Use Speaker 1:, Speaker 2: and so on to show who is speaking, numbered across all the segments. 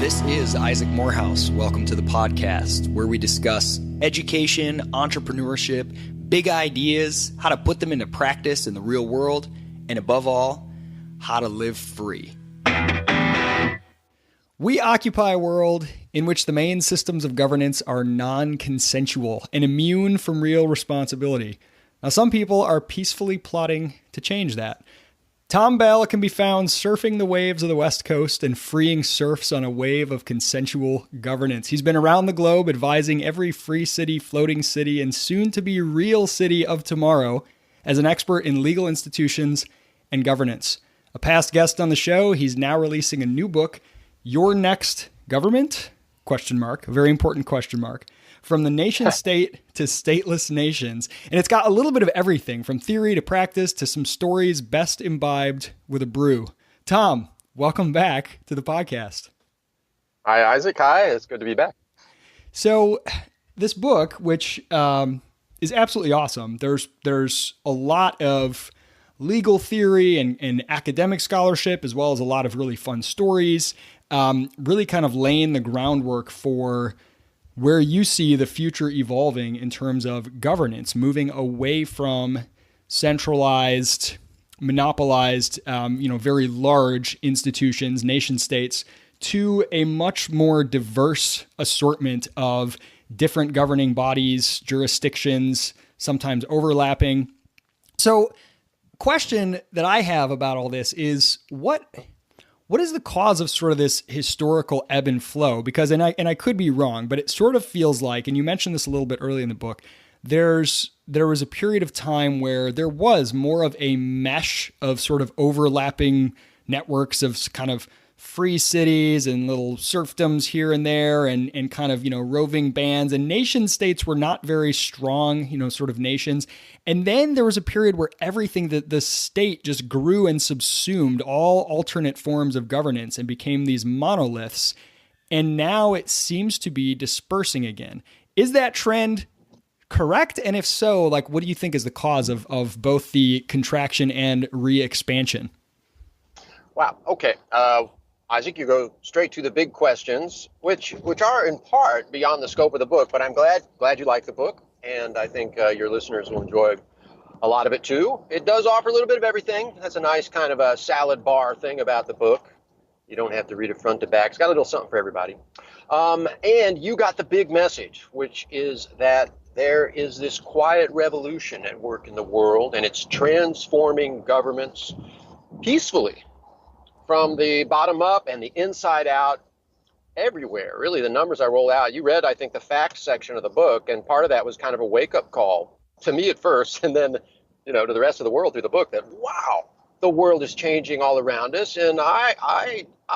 Speaker 1: This is Isaac Morehouse. Welcome to the podcast where we discuss education, entrepreneurship, big ideas, how to put them into practice in the real world, and above all, how to live free. We occupy a world in which the main systems of governance are non-consensual and immune from real responsibility. Now, some people are peacefully plotting to change that. Tom Bell can be found surfing the waves of the West Coast and freeing serfs on a wave of consensual governance. He's been around the globe advising every free city, floating city, and soon-to-be real city of tomorrow as an expert in legal institutions and governance. A past guest on the show, he's now releasing a new book, Your Next Government? A very important question mark. From the nation state to stateless nations. And it's got a little bit of everything, from theory to practice to some stories best imbibed with a brew. Tom, welcome back to the podcast.
Speaker 2: Hi, Isaac. Hi, it's good to be back.
Speaker 1: So this book, which is absolutely awesome, there's a lot of legal theory and academic scholarship, as well as a lot of really fun stories, really kind of laying the groundwork for where you see the future evolving in terms of governance, moving away from centralized, monopolized, very large institutions, nation states, to a much more diverse assortment of different governing bodies, jurisdictions, sometimes overlapping. So, question that I have about all this is what is the cause of sort of this historical ebb and flow? Because, and I could be wrong, but it sort of feels like, and you mentioned this a little bit early in the book, there was a period of time where there was more of a mesh of sort of overlapping networks of kind of free cities and little serfdoms here and there and kind of, roving bands, and nation states were not very strong, sort of nations. And then there was a period where everything that the state just grew and subsumed all alternate forms of governance and became these monoliths. And now it seems to be dispersing again. Is that trend correct? And if so, what do you think is the cause of both the contraction and re-expansion?
Speaker 2: Wow. Okay. Isaac, you go straight to the big questions, which are in part beyond the scope of the book, but I'm glad you like the book, and I think your listeners will enjoy a lot of it too. It does offer a little bit of everything. That's a nice kind of a salad bar thing about the book. You don't have to read it front to back. It's got a little something for everybody. And you got the big message, which is that there is this quiet revolution at work in the world, and it's transforming governments peacefully, from the bottom up and the inside out, everywhere. Really, the numbers I roll out, you read, I think, the facts section of the book, and part of that was kind of a wake-up call to me at first, and then, to the rest of the world through the book, that, wow, the world is changing all around us, and I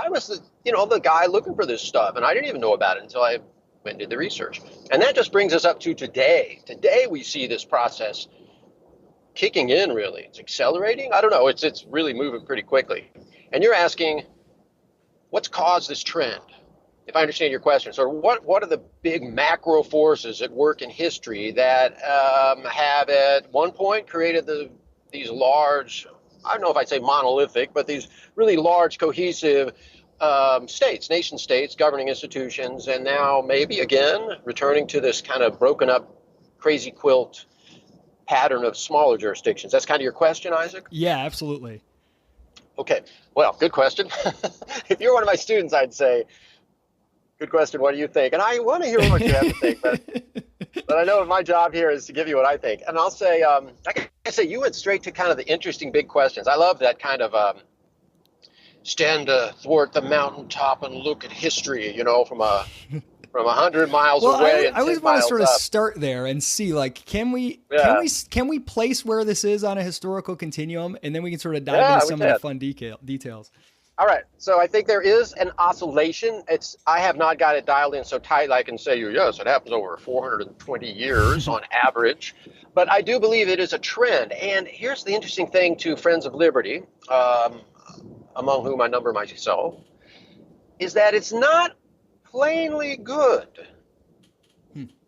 Speaker 2: was the guy looking for this stuff, and I didn't even know about it until I went and did the research. And that just brings us up to today. Today we see this process kicking in, really. It's accelerating. I don't know. It's really moving pretty quickly. And you're asking, what's caused this trend? If I understand your question, so what are the big macro forces at work in history that have at one point created these large, I don't know if I'd say monolithic, but these really large, cohesive states, nation states, governing institutions, and now maybe again returning to this kind of broken up, crazy quilt pattern of smaller jurisdictions? That's kind of your question, Isaac?
Speaker 1: Yeah, absolutely.
Speaker 2: Okay, well, good question. If you're one of my students, I'd say, good question, what do you think? And I want to hear what you have to think, but I know my job here is to give you what I think. And I'll say, you went straight to kind of the interesting big questions. I love that kind of stand athwart the mountaintop and look at history, from 100 miles away.
Speaker 1: I always want to sort of start there and see, can we place where this is on a historical continuum, and then we can sort of dive into some of the fun details.
Speaker 2: All right. So I think there is an oscillation. I have not got it dialed in so tight I can say yes, it happens over 420 years on average. But I do believe it is a trend. And here's the interesting thing to Friends of Liberty, among whom I number myself, is that it's not plainly good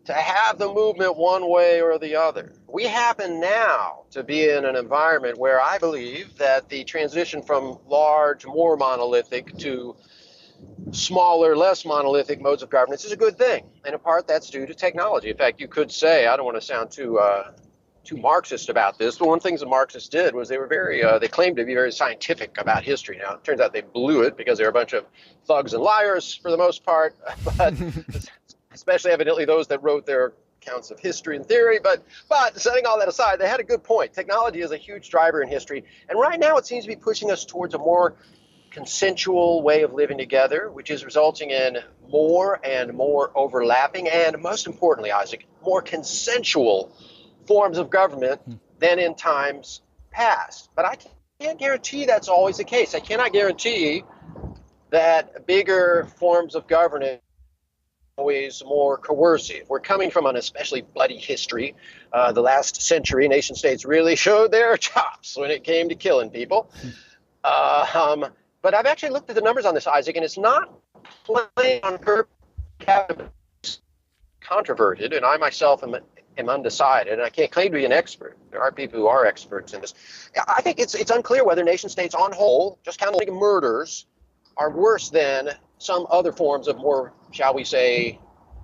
Speaker 2: to have the movement one way or the other. We happen now to be in an environment where I believe that the transition from large, more monolithic to smaller, less monolithic modes of governance is a good thing. And in part, that's due to technology. In fact, you could say, I don't want to sound too Marxist about this, but one of the things the Marxists did was they claimed to be very scientific about history. Now, it turns out they blew it because they're a bunch of thugs and liars for the most part, but especially evidently those that wrote their accounts of history and theory. But setting all that aside, they had a good point. Technology is a huge driver in history. And right now it seems to be pushing us towards a more consensual way of living together, which is resulting in more and more overlapping and, most importantly, Isaac, more consensual forms of government than in times past. But I can't guarantee that's always the case. I cannot guarantee that bigger forms of governance are always more coercive. We're coming from an especially bloody history. The last century, nation states really showed their chops when it came to killing people. But I've actually looked at the numbers on this, Isaac, and it's not plain on per capita controverted, and I myself am undecided, and I can't claim to be an expert. There are people who are experts in this. I think it's unclear whether nation states on whole, just counting murders, are worse than some other forms of more, shall we say,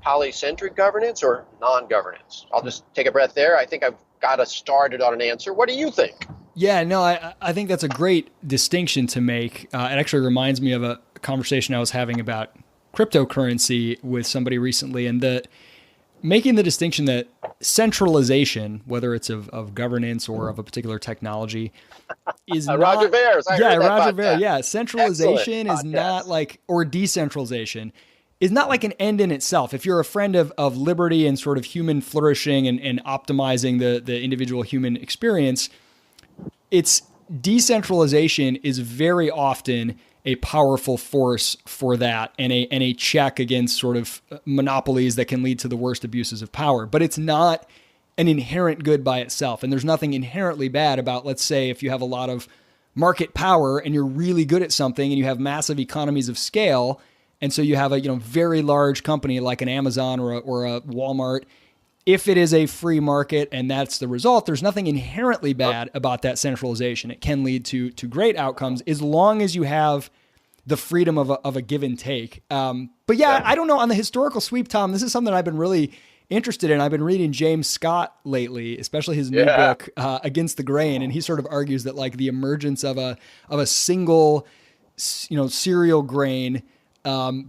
Speaker 2: polycentric governance or non-governance. I'll just take a breath there. I think I've got us started on an answer. What do you think?
Speaker 1: Yeah, no, I think that's a great distinction to make. It actually reminds me of a conversation I was having about cryptocurrency with somebody recently, and making the distinction that centralization, whether it's of governance or of a particular technology, is not
Speaker 2: Roger Vare's.
Speaker 1: Roger Ver. Yeah, centralization is not like, or decentralization is not like an end in itself. If you're a friend of liberty and sort of human flourishing and optimizing the individual human experience, it's decentralization is very often a powerful force for that and a check against sort of monopolies that can lead to the worst abuses of power. But it's not an inherent good by itself. And there's nothing inherently bad about, let's say, if you have a lot of market power and you're really good at something and you have massive economies of scale, and so you have a very large company like an Amazon or a Walmart. If it is a free market and that's the result, there's nothing inherently bad about that centralization. It can lead to great outcomes as long as you have the freedom of a give and take. But yeah, I don't know, on the historical sweep, Tom, this is something I've been really interested in. I've been reading James Scott lately, especially his new book, Against the Grain. And he sort of argues that like the emergence of a single, cereal grain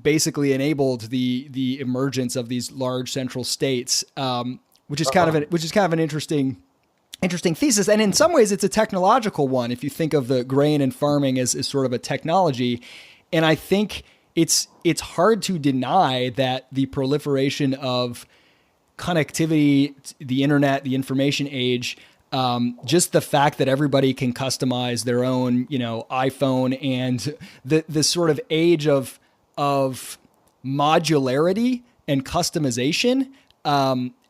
Speaker 1: basically enabled the emergence of these large central states, which is kind of an interesting thesis. And in some ways, it's a technological one. If you think of the grain and farming as sort of a technology, and I think it's hard to deny that the proliferation of connectivity, the internet, the information age. Just the fact that everybody can customize their own, iPhone, and the sort of age of modularity and customization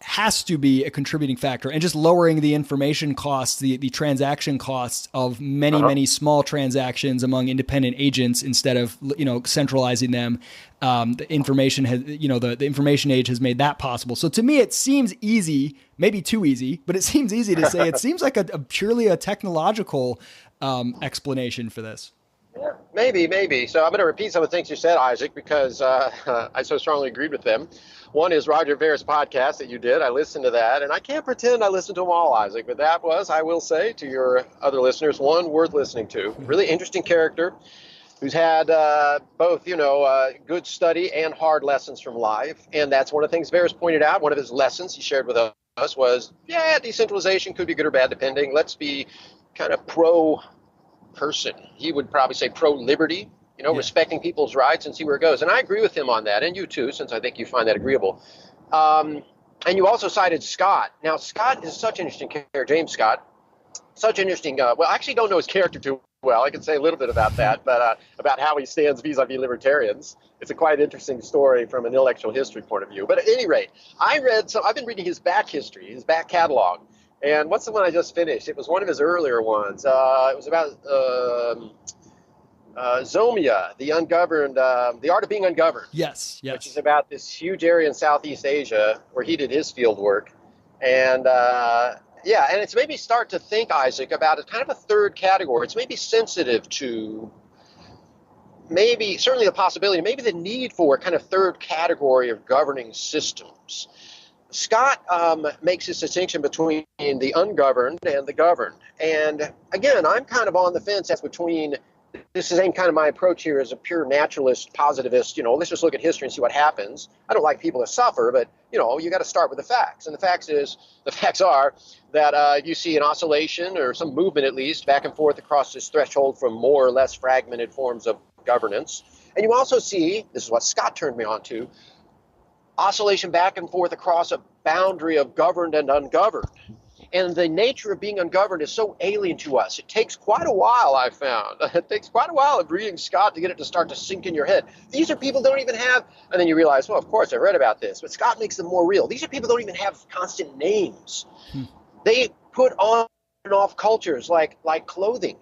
Speaker 1: has to be a contributing factor, and just lowering the information costs, the transaction costs of many small transactions among independent agents instead of centralizing them. The information has the information age has made that possible. So to me, it seems easy, maybe too easy, but it seems easy to say. It seems like a purely a technological explanation for this.
Speaker 2: Yeah, maybe. So I'm going to repeat some of the things you said, Isaac, because I so strongly agreed with them. One is Roger Vare's podcast that you did. I listened to that, and I can't pretend I listened to them all, Isaac, but that was, I will say to your other listeners, one worth listening to. Really interesting character who's had both, good study and hard lessons from life. And that's one of the things Vare's pointed out. One of his lessons he shared with us was, decentralization could be good or bad, depending. Let's be kind of pro-person. He would probably say pro-liberty. Respecting people's rights and see where it goes. And I agree with him on that, and you too, since I think you find that agreeable. And you also cited Scott. Now, Scott is such an interesting character, James Scott. Such an interesting, I actually don't know his character too well. I can say a little bit about that, but about how he stands vis-a-vis libertarians. It's a quite interesting story from an intellectual history point of view. But at any rate, I've been reading his back history, his back catalog. And what's the one I just finished? It was one of his earlier ones. It was about Zomia, the ungoverned, the art of being ungoverned.
Speaker 1: Yes.
Speaker 2: Which is about this huge area in Southeast Asia where he did his field work. And and it's made me start to think, Isaac, about a kind of a third category. It's maybe sensitive to maybe, certainly the possibility, maybe the need for a kind of third category of governing systems. Scott makes this distinction between the ungoverned and the governed. And again, I'm kind of on the fence as between, this is kind of my approach here as a pure naturalist, positivist, let's just look at history and see what happens. I don't like people to suffer, but, you got to start with the facts. And the facts are that you see an oscillation or some movement, at least, back and forth across this threshold from more or less fragmented forms of governance. And you also see, this is what Scott turned me on to, oscillation back and forth across a boundary of governed and ungoverned. And the nature of being ungoverned is so alien to us. It takes quite a while, I found. It takes quite a while of reading Scott to get it to start to sink in your head. These are people who don't even have, and then you realize, well, of course, I read about this, but Scott makes them more real. These are people who don't even have constant names. They put on and off cultures like clothing.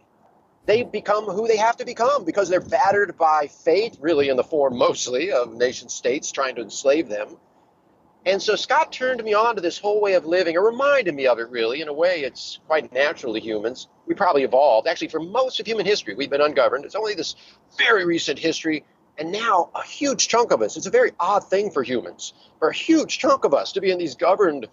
Speaker 2: They become who they have to become because they're battered by fate, really in the form mostly of nation states trying to enslave them. And so Scott turned me on to this whole way of living, or reminded me of it, really. In a way, it's quite natural to humans. We probably evolved. Actually, for most of human history, we've been ungoverned. It's only this very recent history. And now a huge chunk of us, it's a very odd thing for humans, for a huge chunk of us to be in these governed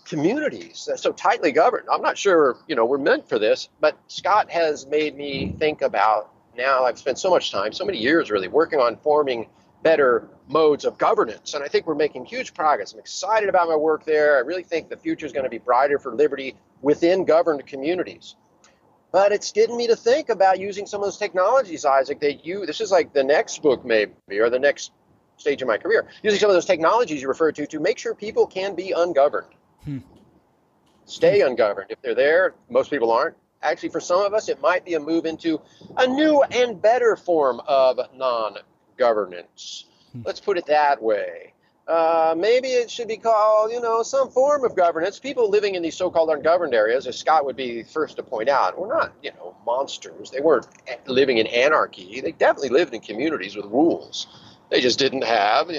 Speaker 2: communities that's so tightly governed. I'm not sure, we're meant for this, but Scott has made me think about, now I've spent so much time, so many years really, working on forming better modes of governance. And I think we're making huge progress. I'm excited about my work there. I really think the future is going to be brighter for liberty within governed communities. But it's getting me to think about using some of those technologies, Isaac, this is like the next book maybe, or the next stage of my career, using some of those technologies you referred to make sure people can be ungoverned. Stay ungoverned. If they're there, most people aren't. Actually, for some of us, it might be a move into a new and better form of non-governance. Let's put it that way. Maybe it should be called, some form of governance. People living in these so-called ungoverned areas, as Scott would be first to point out, were not, monsters. They weren't living in anarchy. They definitely lived in communities with rules. They just didn't have,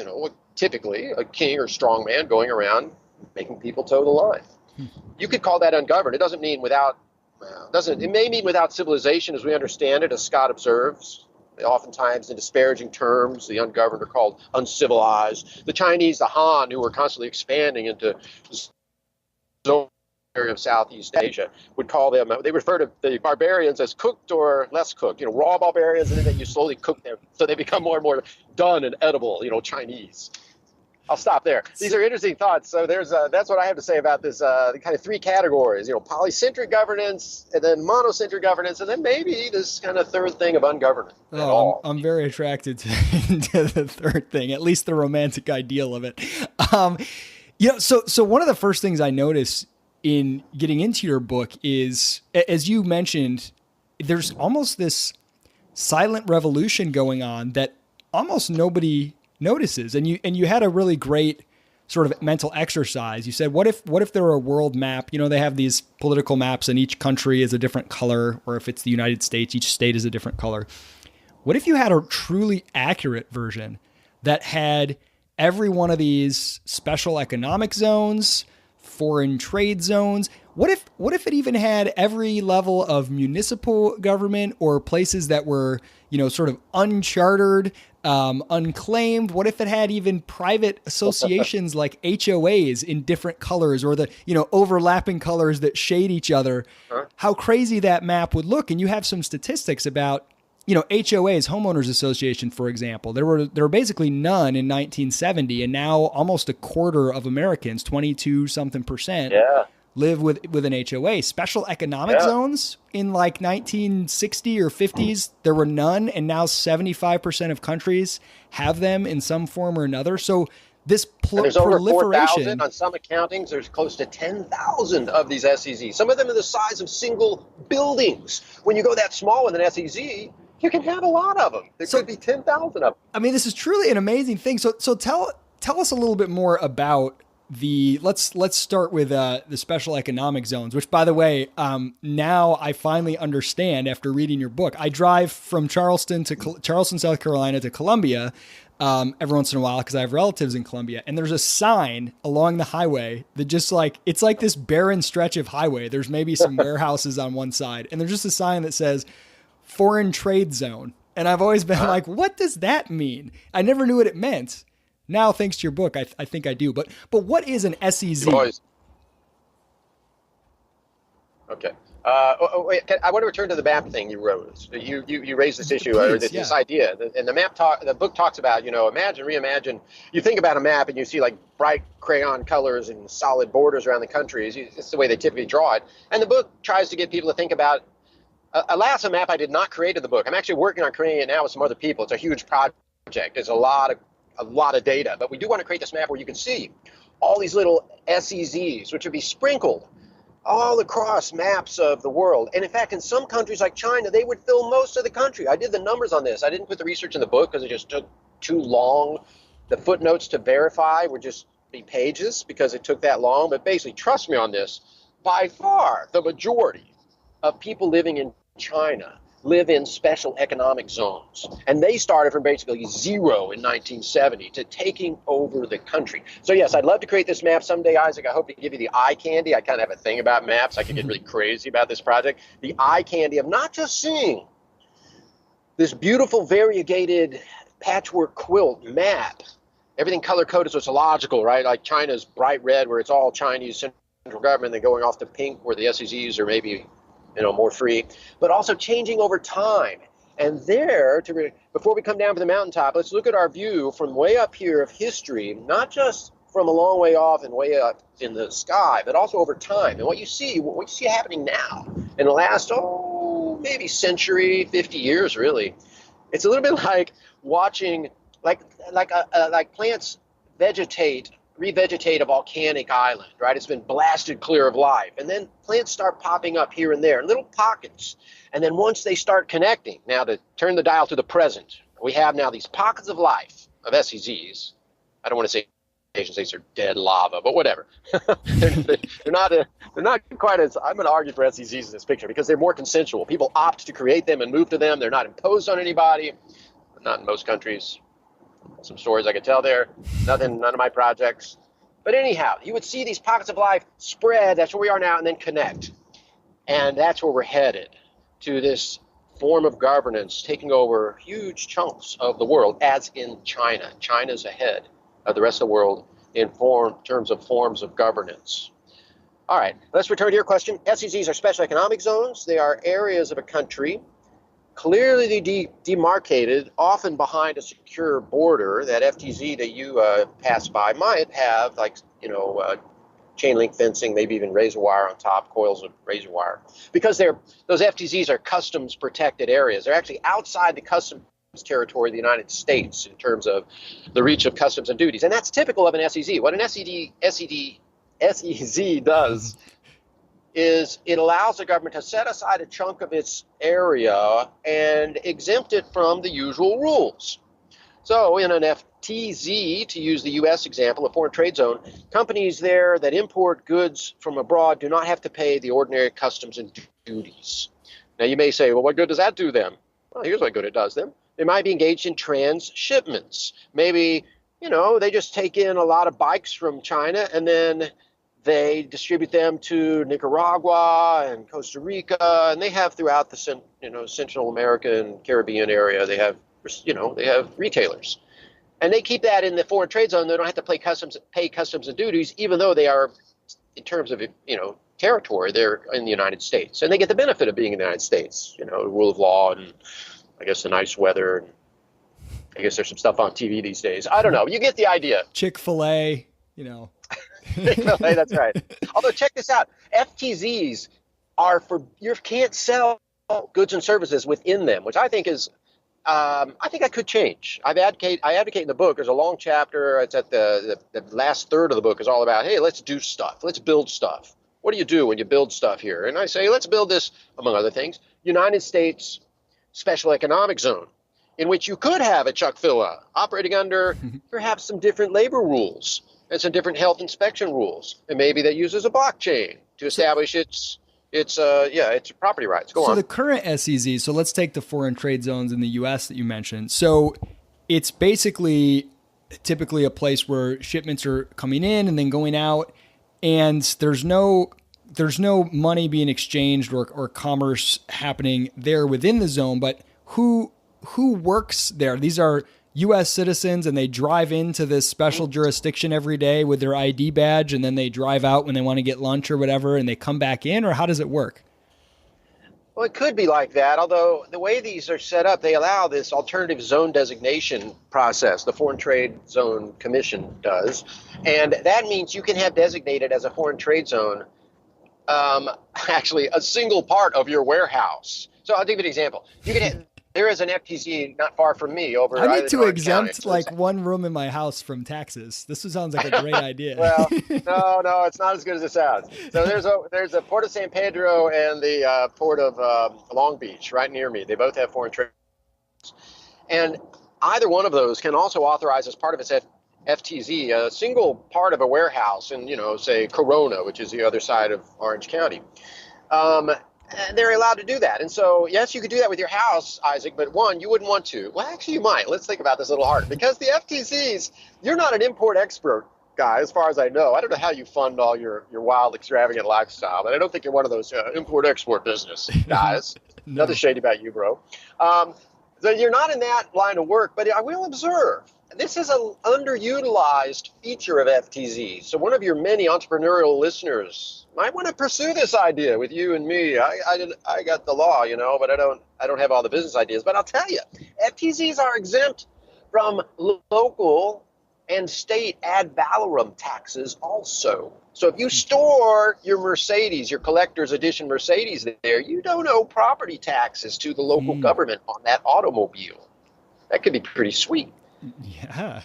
Speaker 2: typically a king or strong man going around making people toe the line. You could call that ungoverned. It doesn't mean it may mean without civilization as we understand it, as Scott observes. Oftentimes in disparaging terms, the ungoverned are called uncivilized. The Chinese, the Han, who were constantly expanding into the area of Southeast Asia, would call them, they refer to the barbarians as cooked or less cooked, raw barbarians, and then you slowly cook them so they become more and more done and edible, Chinese. I'll stop there. These are interesting thoughts. So that's what I have to say about this kind of three categories, polycentric governance, and then monocentric governance, and then maybe this kind of third thing of ungovernance.
Speaker 1: I'm very attracted to the third thing, at least the romantic ideal of it. So one of the first things I noticed in getting into your book is, as you mentioned, there's almost this silent revolution going on that almost nobody notices. And you had a really great sort of mental exercise. You said, what if there were a world map? They have these political maps and each country is a different color, or if it's the United States, each state is a different color. What if you had a truly accurate version that had every one of these special economic zones, foreign trade zones? What if it even had every level of municipal government or places that were, sort of unchartered, unclaimed? What if it had even private associations like HOAs in different colors, or the, overlapping colors that shade each other? How crazy that map would look. And you have some statistics about, HOAs, homeowners association, for example. There were basically none in 1970, and now almost a quarter of Americans, 22 something percent, live with an HOA. Special economic zones in like 1960 or 50s, there were none, and now 75% of countries have them in some form or another. So this
Speaker 2: there's
Speaker 1: proliferation.
Speaker 2: Over 4,000 on some accountings. There's close to 10,000 of these SEZs. Some of them are the size of single buildings. When you go that small with an SEZ, you can have a lot of them. There could be 10,000 of them. I
Speaker 1: mean, this is truly an amazing thing. So tell us a little bit more about let's start with the special economic zones, which, by the way, now I finally understand after reading your book. I drive from Charleston, South Carolina to Columbia every once in a while because I have relatives in Columbia, and there's a sign along the highway that just it's like this barren stretch of highway. There's maybe some warehouses on one side, and there's just a sign that says foreign trade zone. And I've always been like, what does that mean? I never knew what it meant. Now, thanks to your book, I think I do. But what is an SEZ?
Speaker 2: Okay. Wait, I want to return to the map thing you wrote. You raised this issue,
Speaker 1: Please,
Speaker 2: or this idea, and the book talks about, reimagine. You think about a map and you see like bright crayon colors and solid borders around the countries. It's the way they typically draw it. And the book tries to get people to think about. Alas, a map I did not create in the book. I'm actually working on creating it now with some other people. It's a huge project. There's a lot of data, but we do want to create this map where you can see all these little SEZs, which would be sprinkled all across maps of the world. And in fact, in some countries like China, they would fill most of the country. I did the numbers on this. I didn't put the research in the book because it just took too long. The footnotes to verify would just be pages because it took that long. But basically, trust me on this, by far the majority of people living in China live in special economic zones. And they started from basically zero in 1970 to taking over the country. So yes, I'd love to create this map someday, Isaac. I hope to give you the eye candy. I kind of have a thing about maps. I could get really crazy about this project. The eye candy of not just seeing this beautiful variegated patchwork quilt map, everything color-coded so it's logical, right? Like China's bright red where it's all Chinese central government, then going off to pink where the SEZs are maybe more free, but also changing over time. And there, before we come down to the mountaintop, let's look at our view from way up here of history, not just from a long way off and way up in the sky, but also over time. And what you see happening now in the last, maybe century, 50 years, really. It's a little bit like watching, like plants revegetate a volcanic island, right? It's been blasted clear of life. And then plants start popping up here and there in little pockets. And then once they start connecting, now to turn the dial to the present, we have now these pockets of life of SEZs. I don't want to say nation states are dead lava, but whatever. they're not quite as, I'm going to argue for SEZs in this picture because they're more consensual. People opt to create them and move to them. They're not imposed on anybody, not in most countries. Some stories I could tell there. None of my projects. But anyhow, you would see these pockets of life spread. That's where we are now, and then connect. And that's where we're headed, to this form of governance taking over huge chunks of the world, as in China. China's ahead of the rest of the world in terms of forms of governance. All right, let's return to your question. SEZs are special economic zones. They are areas of a country clearly demarcated, often behind a secure border. That FTZ that you pass by might have, chain link fencing, maybe even razor wire on top, coils of razor wire, because those FTZs are customs protected areas. They're actually outside the customs territory of the United States in terms of the reach of customs and duties, and that's typical of an SEZ. What an SEZ does is it allows the government to set aside a chunk of its area and exempt it from the usual rules. So in an FTZ, to use the U.S. example, a foreign trade zone, companies there that import goods from abroad do not have to pay the ordinary customs and duties. Now you may say, well, what good does that do them? Well, here's what good it does them. They might be engaged in transshipments. Maybe, they just take in a lot of bikes from China and then they distribute them to Nicaragua and Costa Rica, and they have throughout the Central America and Caribbean area. They have retailers, and they keep that in the foreign trade zone. They don't have to pay customs and duties, even though they are, in terms of territory, they're in the United States, and they get the benefit of being in the United States. The rule of law and I guess the nice weather. And I guess there's some stuff on TV these days. I don't know. You get the idea.
Speaker 1: Chick-fil-A,
Speaker 2: That's right. Although check this out, FTZs are you can't sell goods and services within them, which I think is, I think I could change. I advocate in the book. There's a long chapter. It's at the last third of the book is all about, hey, let's do stuff. Let's build stuff. What do you do when you build stuff here? And I say, let's build this, among other things, United States Special Economic Zone, in which you could have a Chuck-fil-A operating under perhaps some different labor rules and some different health inspection rules, and maybe that uses a blockchain to establish its property rights. Go on.
Speaker 1: So the current SEZ, so let's take the foreign trade zones in the U.S. that you mentioned. So it's basically typically a place where shipments are coming in and then going out, and there's no money being exchanged or commerce happening there within the zone. But who who works there? These are U.S. citizens, and they drive into this special jurisdiction every day with their ID badge, and then they drive out when they want to get lunch or whatever, and they come back in, or how does it work?
Speaker 2: Well, it could be like that, although the way these are set up, they allow this alternative zone designation process, the Foreign Trade Zone Commission does. And that means you can have designated as a foreign trade zone actually a single part of your warehouse. So I'll give you an example. You can have, there is an FTZ not far from me over.
Speaker 1: I need to exempt like one room in my house from taxes. This sounds like a great idea.
Speaker 2: Well, no, it's not as good as it sounds. So there's a Port of San Pedro and the Port of Long Beach right near me. They both have foreign trade, and either one of those can also authorize as part of its FTZ a single part of a warehouse in, say Corona, which is the other side of Orange County. They're allowed to do that. And so, yes, you could do that with your house, Isaac, but one, you wouldn't want to. Well, actually, you might. Let's think about this a little harder. Because the FTZs, you're not an import expert guy, as far as I know. I don't know how you fund all your wild, extravagant lifestyle, but I don't think you're one of those import-export business guys.
Speaker 1: No.
Speaker 2: Nothing shady about you, bro. So you're not in that line of work, but I will observe. This is an underutilized feature of FTZ. So one of your many entrepreneurial listeners might want to pursue this idea with you and me. I got the law, but I don't have all the business ideas. But I'll tell you, FTZs are exempt from local and state ad valorem taxes also. So if you store your Mercedes, your collector's edition Mercedes there, you don't owe property taxes to the local government on that automobile. That could be pretty sweet.
Speaker 1: Yeah.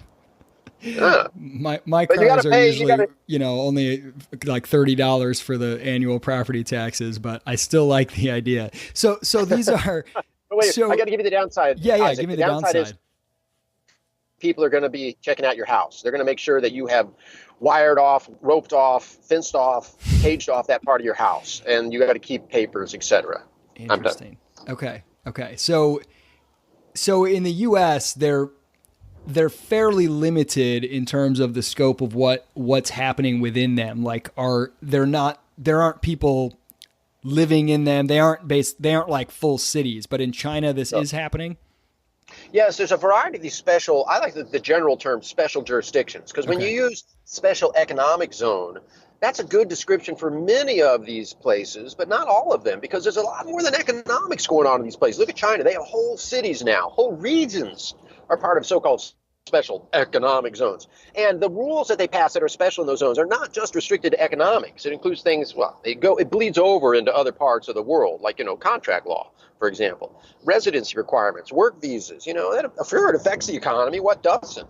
Speaker 1: My cars are usually, only like $30 for the annual property taxes, but I still like the idea. So these are.
Speaker 2: Wait, I got to give you the downside.
Speaker 1: Yeah,
Speaker 2: Isaac.
Speaker 1: Give me the downside.
Speaker 2: Is people are going to be checking out your house. They're going to make sure that you have wired off, roped off, fenced off, caged off that part of your house, and you got to keep papers, etc.
Speaker 1: Interesting. Okay. So in the U.S., they're fairly limited in terms of the scope of what's happening within them. Like there aren't people living in them. They aren't like full cities, but in China this is happening.
Speaker 2: Yes, there's a variety of these special, I like the general term special jurisdictions, because when you use special economic zone, that's a good description for many of these places, but not all of them, because there's a lot more than economics going on in these places. Look at China. They have whole cities now, whole regions are part of so-called special economic zones. And the rules that they pass that are special in those zones are not just restricted to economics. It includes things, it bleeds over into other parts of the world, like, contract law, for example, residency requirements, work visas, sure, it affects the economy. What doesn't?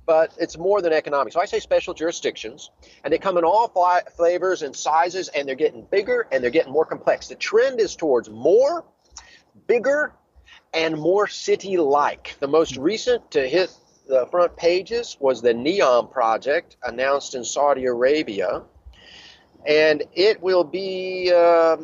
Speaker 2: But it's more than economics. So I say special jurisdictions, and they come in all flavors and sizes, and they're getting bigger and they're getting more complex. The trend is towards more, bigger, and more city-like. The most recent to hit the front pages was the NEOM project announced in Saudi Arabia. And it will be a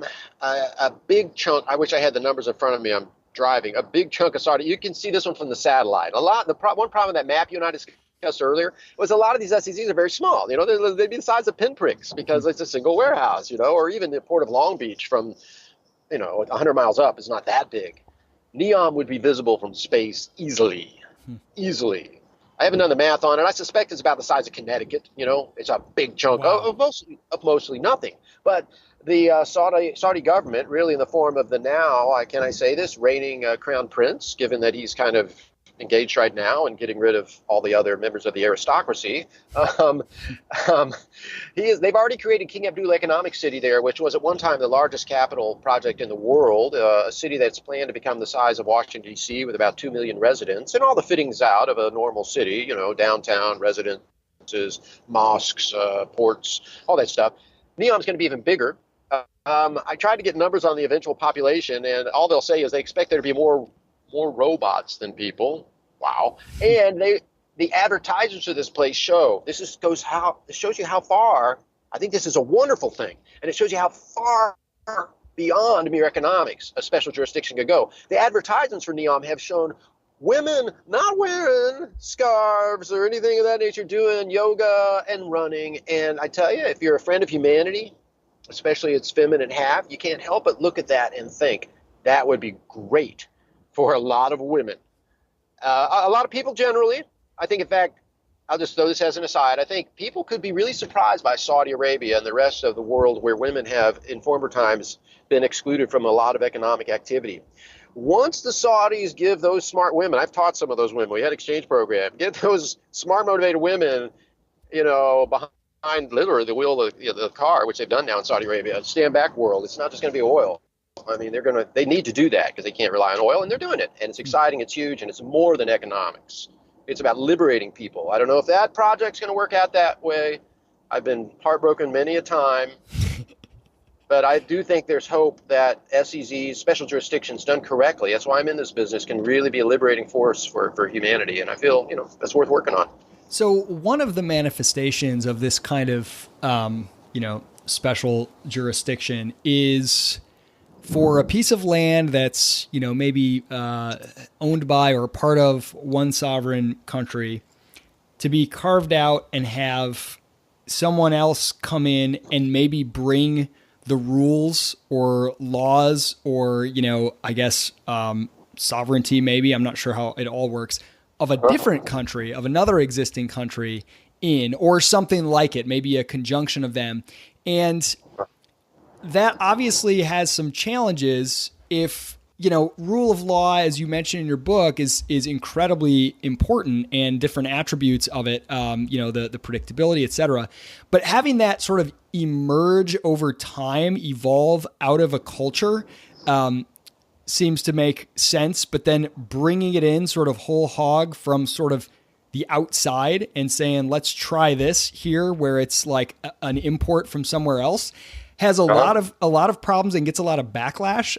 Speaker 2: big chunk. I wish I had the numbers in front of me. I'm driving. A big chunk of Saudi. You can see this one from the satellite. One problem with that map you and I discussed earlier was a lot of these SEZs are very small. They'd be the size of pinpricks because it's a single warehouse, or even the Port of Long Beach from, 100 miles up is not that big. NEOM would be visible from space easily. I haven't done the math on it. I suspect it's about the size of Connecticut. It's a big chunk of mostly nothing. But the Saudi government, really in the form of the now, can I say this, reigning crown prince, given that he's kind of engaged right now and getting rid of all the other members of the aristocracy. They've already created King Abdul Economic City there, which was at one time the largest capital project in the world, a city that's planned to become the size of Washington, D.C. with about 2 million residents and all the fittings out of a normal city, downtown, residences, mosques, ports, all that stuff. NEOM's going to be even bigger. I tried to get numbers on the eventual population, and all they'll say is they expect there to be more robots than people. Wow. And the advertisers of this place shows you how far. I think this is a wonderful thing, and it shows you how far beyond mere economics a special jurisdiction could go. The advertisements for NEOM have shown women not wearing scarves or anything of that nature, doing yoga and running. And I tell you, if you're a friend of humanity, especially its feminine half, you can't help but look at that and think that would be great for a lot of women. A lot of people generally, I think, in fact, I'll just throw this as an aside. I think people could be really surprised by Saudi Arabia and the rest of the world where women have, in former times, been excluded from a lot of economic activity. Once the Saudis give those smart women, I've taught some of those women, we had an exchange program, get those smart, motivated women, behind literally the wheel of the car, which they've done now in Saudi Arabia, stand back world. It's not just going to be oil. I mean, they need to do that because they can't rely on oil, and they're doing it. And it's exciting, it's huge, and it's more than economics. It's about liberating people. I don't know if that project's going to work out that way. I've been heartbroken many a time. But I do think there's hope that SEZs, special jurisdictions done correctly, that's why I'm in this business, can really be a liberating force for humanity. And I feel, that's worth working on.
Speaker 1: So one of the manifestations of this kind of, special jurisdiction is for a piece of land that's, maybe owned by or part of one sovereign country to be carved out and have someone else come in and maybe bring the rules or laws or, sovereignty, maybe, I'm not sure how it all works, of a different country, of another existing country in, or something like it, maybe a conjunction of them. And that obviously has some challenges if, rule of law, as you mentioned in your book, is incredibly important, and different attributes of it, the predictability, et cetera. But having that sort of emerge over time, evolve out of a culture, seems to make sense. But then bringing it in sort of whole hog from sort of the outside and saying, let's try this here, where it's like an import from somewhere else, has a lot of problems and gets a lot of backlash.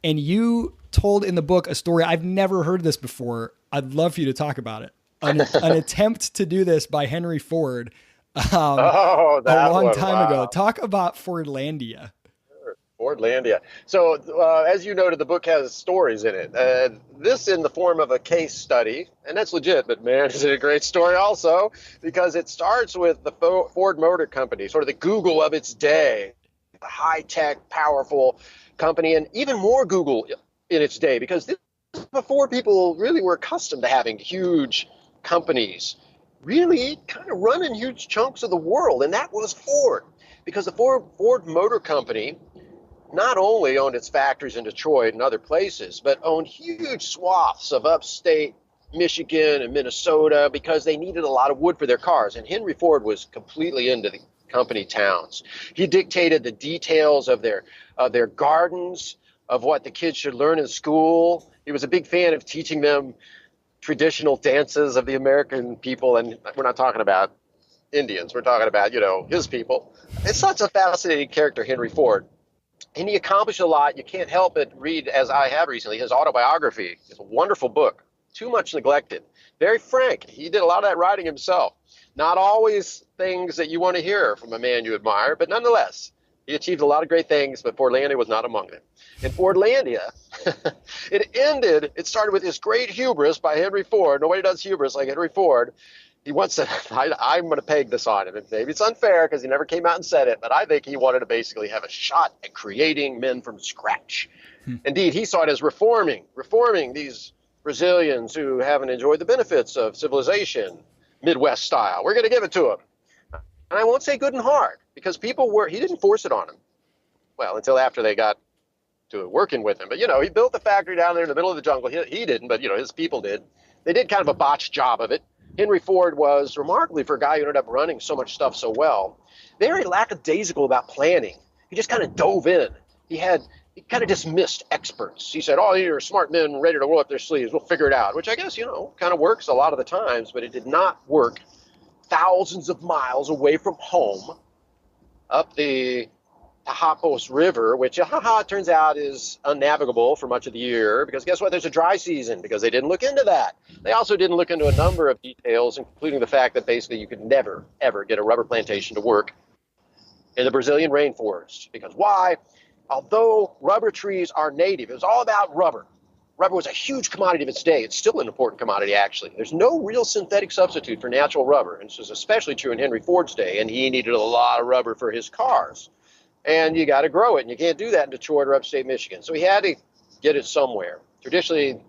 Speaker 1: And you told in the book a story. I've never heard this before. I'd love for you to talk about it. An attempt to do this by Henry Ford a long time ago. Talk about Fordlandia.
Speaker 2: Fordlandia. So as you noted, the book has stories in it. This in the form of a case study, and that's legit, but man, is it a great story also, because it starts with the Ford Motor Company, sort of the Google of its day, the high-tech, powerful company, and even more Google in its day, because this was before people really were accustomed to having huge companies really kind of running huge chunks of the world, and that was Ford. Because the Ford Motor Company not only owned its factories in Detroit and other places, but owned huge swaths of upstate Michigan and Minnesota because they needed a lot of wood for their cars. And Henry Ford was completely into the company towns. He dictated the details of their gardens, of what the kids should learn in school. He was a big fan of teaching them traditional dances of the American people. And we're not talking about Indians. We're talking about, his people. It's such a fascinating character, Henry Ford. And he accomplished a lot. You can't help but read, as I have recently, his autobiography. It's a wonderful book, too much neglected. Very frank. He did a lot of that writing himself. Not always things that you want to hear from a man you admire, but nonetheless, he achieved a lot of great things, but Fordlandia was not among them. In Fordlandia, it started with this great hubris by Henry Ford. Nobody does hubris like Henry Ford. He wants to, I'm going to peg this on him. And maybe it's unfair because he never came out and said it, but I think he wanted to basically have a shot at creating men from scratch. Indeed, he saw it as reforming these Brazilians who haven't enjoyed the benefits of civilization, Midwest style. We're going to give it to them. And I won't say good and hard because he didn't force it on them. Well, until after they got to working with him. But, he built the factory down there in the middle of the jungle. He didn't, but, his people did. They did kind of a botched job of it. Henry Ford was, remarkably for a guy who ended up running so much stuff so well, very lackadaisical about planning. He just kind of dove in. He kind of dismissed experts. He said, you're smart men ready to roll up their sleeves. We'll figure it out, which I guess, kind of works a lot of the times, but it did not work thousands of miles away from home up the Tahapos River, which it turns out is unnavigable for much of the year because guess what? There's a dry season because they didn't look into that. They also didn't look into a number of details, including the fact that basically you could never, ever get a rubber plantation to work in the Brazilian rainforest. Because why? Although rubber trees are native, it was all about rubber. Rubber was a huge commodity of its day. It's still an important commodity, actually. There's no real synthetic substitute for natural rubber. And this was especially true in Henry Ford's day, and he needed a lot of rubber for his cars. And you got to grow it, and you can't do that in Detroit or upstate Michigan. So he had to get it somewhere. Traditionally,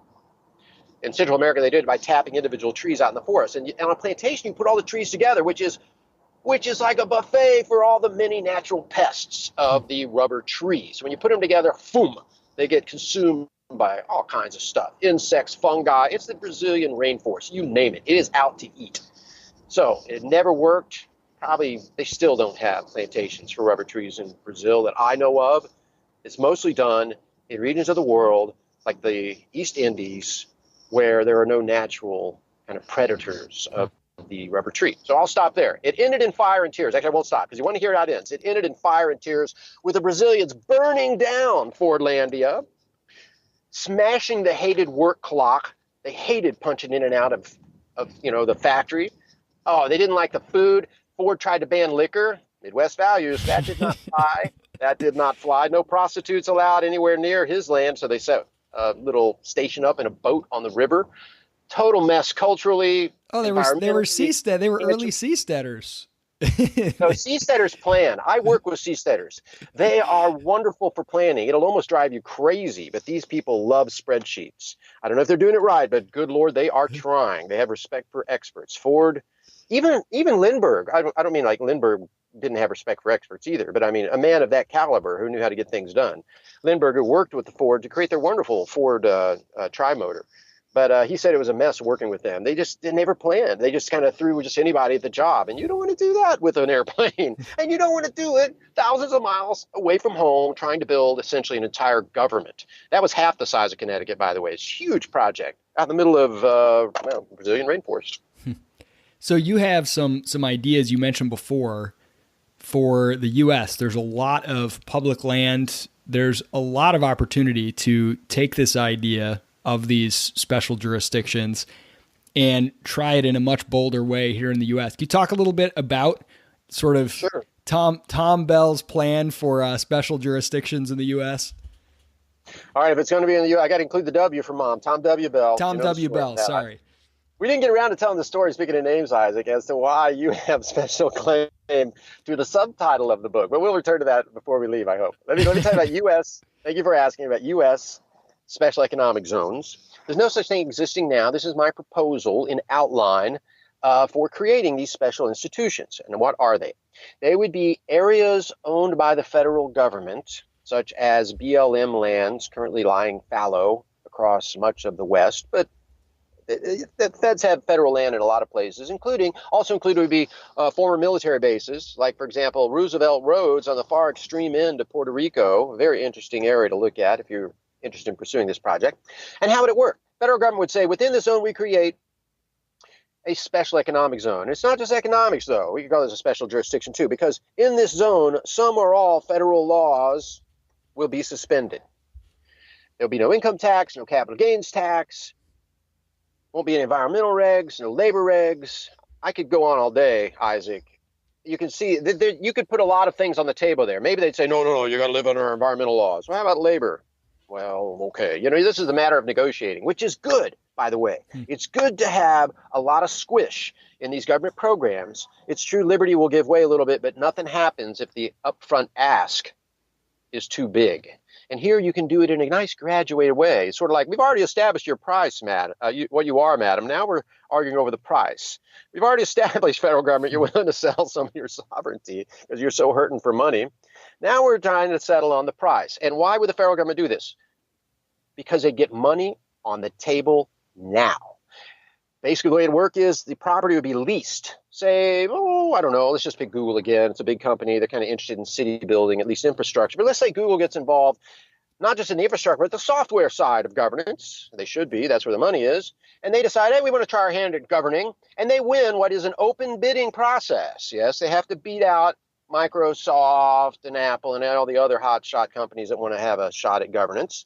Speaker 2: in Central America, they did it by tapping individual trees out in the forest. And on a plantation, you put all the trees together, which is like a buffet for all the many natural pests of the rubber trees. When you put them together, boom, they get consumed by all kinds of stuff, insects, fungi. It's the Brazilian rainforest, you name it. It is out to eat. So it never worked. Probably they still don't have plantations for rubber trees in Brazil that I know of. It's mostly done in regions of the world like the East Indies, where there are no natural kind of predators of the rubber tree. So I'll stop there. It ended in fire and tears. Actually, I won't stop because you want to hear how it ends. It ended in fire and tears with the Brazilians burning down Fordlandia, smashing the hated work clock. They hated punching in and out of the factory. Oh, they didn't like the food. Ford tried to ban liquor. Midwest values. That did not fly. That did not fly. No prostitutes allowed anywhere near his land. So they set a little station up in a boat on the river. Total mess culturally.
Speaker 1: Oh, they were seastead. They were early seasteaders.
Speaker 2: So seasteaders plan. I work with seasteaders. They are wonderful for planning. It'll almost drive you crazy, but these people love spreadsheets. I don't know if they're doing it right, but good Lord, they are trying. They have respect for experts. Ford, even Lindbergh. I don't mean like Lindbergh didn't have respect for experts either, but I mean a man of that caliber who knew how to get things done. Lindbergh worked with the Ford to create their wonderful Ford tri-motor. But he said it was a mess working with them. They never planned. They just kind of threw just anybody at the job. And you don't want to do that with an airplane. And you don't want to do it thousands of miles away from home, trying to build essentially an entire government. That was half the size of Connecticut, by the way. It's a huge project out in the middle of Brazilian rainforest.
Speaker 1: So you have some ideas you mentioned before for the U.S. There's a lot of public land. There's a lot of opportunity to take this idea of these special jurisdictions and try it in a much bolder way here in the U.S. Can you talk a little bit about sort of
Speaker 2: Sure.
Speaker 1: Tom Bell's plan for special jurisdictions in the U.S.?
Speaker 2: All right, if it's going to be in the U.S., I got to include the W for Mom. Tom W. Bell.
Speaker 1: Tom W. Bell, sorry.
Speaker 2: We didn't get around to telling the story, speaking of names, Isaac, as to why you have special claim to the subtitle of the book. But we'll return to that before we leave, I hope. Let me tell you about U.S. Thank you for asking about U.S. special economic zones. There's no such thing existing now. This is my proposal in outline for creating these special institutions. And what are they? They would be areas owned by the federal government, such as BLM lands currently lying fallow across much of the West. But the feds have federal land in a lot of places, also included would be former military bases, like, for example, Roosevelt Roads on the far extreme end of Puerto Rico, a very interesting area to look at if you're interested in pursuing this project. And how would it work? Federal government would say, within this zone, we create a special economic zone. It's not just economics, though. We could call this a special jurisdiction, too, because in this zone, some or all federal laws will be suspended. There'll be no income tax, no capital gains tax, won't be any environmental regs, no labor regs. I could go on all day, Isaac. You can see that you could put a lot of things on the table there. Maybe they'd say, no, you got to live under our environmental laws. Well, how about labor? Well, okay. This is a matter of negotiating, which is good, by the way. It's good to have a lot of squish in these government programs. It's true liberty will give way a little bit, but nothing happens if the upfront ask is too big. And here you can do it in a nice graduated way. It's sort of like, we've already established your price, madam, what you are, madam. Now we're arguing over the price. We've already established, federal government, you're willing to sell some of your sovereignty because you're so hurting for money. Now we're trying to settle on the price. And why would the federal government do this? Because they get money on the table now. Basically, the way it would work is the property would be leased. Say, I don't know, let's just pick Google again. It's a big company. They're kind of interested in city building, at least infrastructure. But let's say Google gets involved, not just in the infrastructure, but the software side of governance. They should be. That's where the money is. And they decide, hey, we want to try our hand at governing. And they win what is an open bidding process. Yes, they have to beat out Microsoft and Apple and all the other hotshot companies that want to have a shot at governance.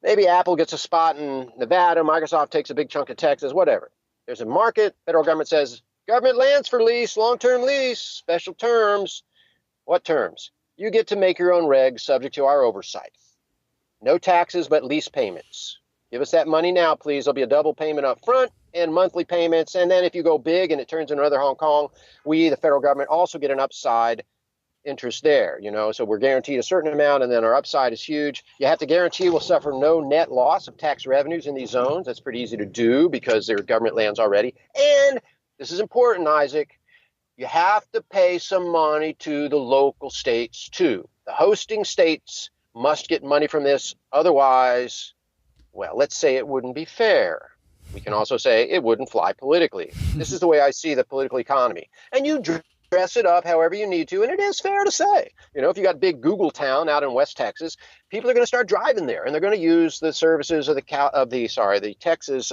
Speaker 2: Maybe Apple gets a spot in Nevada, Microsoft takes a big chunk of Texas, whatever. There's a market. Federal government says, government lands for lease, long-term lease, special terms. What terms? You get to make your own regs subject to our oversight. No taxes, but lease payments. Give us that money now, please. There'll be a double payment up front and monthly payments. And then if you go big and it turns into another Hong Kong, we, the federal government, also get an upside interest there, so we're guaranteed a certain amount and then our upside is huge. You have to guarantee we'll suffer no net loss of tax revenues in these zones. That's pretty easy to do because they're government lands already. And this is important, Isaac, you have to pay some money to the local states too. The hosting states must get money from this. Otherwise, well, let's say it wouldn't be fair. We can also say it wouldn't fly politically. This is the way I see the political economy. And you dress it up however you need to, and it is fair to say, if you got big Google town out in West Texas, people are going to start driving there, and they're going to use the services of the Texas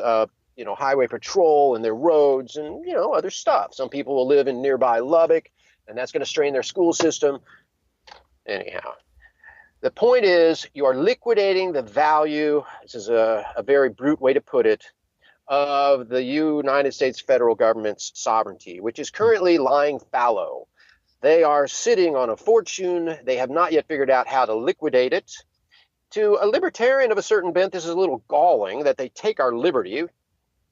Speaker 2: Highway Patrol and their roads and other stuff. Some people will live in nearby Lubbock, and that's going to strain their school system. Anyhow, the point is you are liquidating the value. This is a very brute way to put it, of the United States federal government's sovereignty, which is currently lying fallow. They are sitting on a fortune. They have not yet figured out how to liquidate it. To a libertarian of a certain bent, this is a little galling that they take our liberty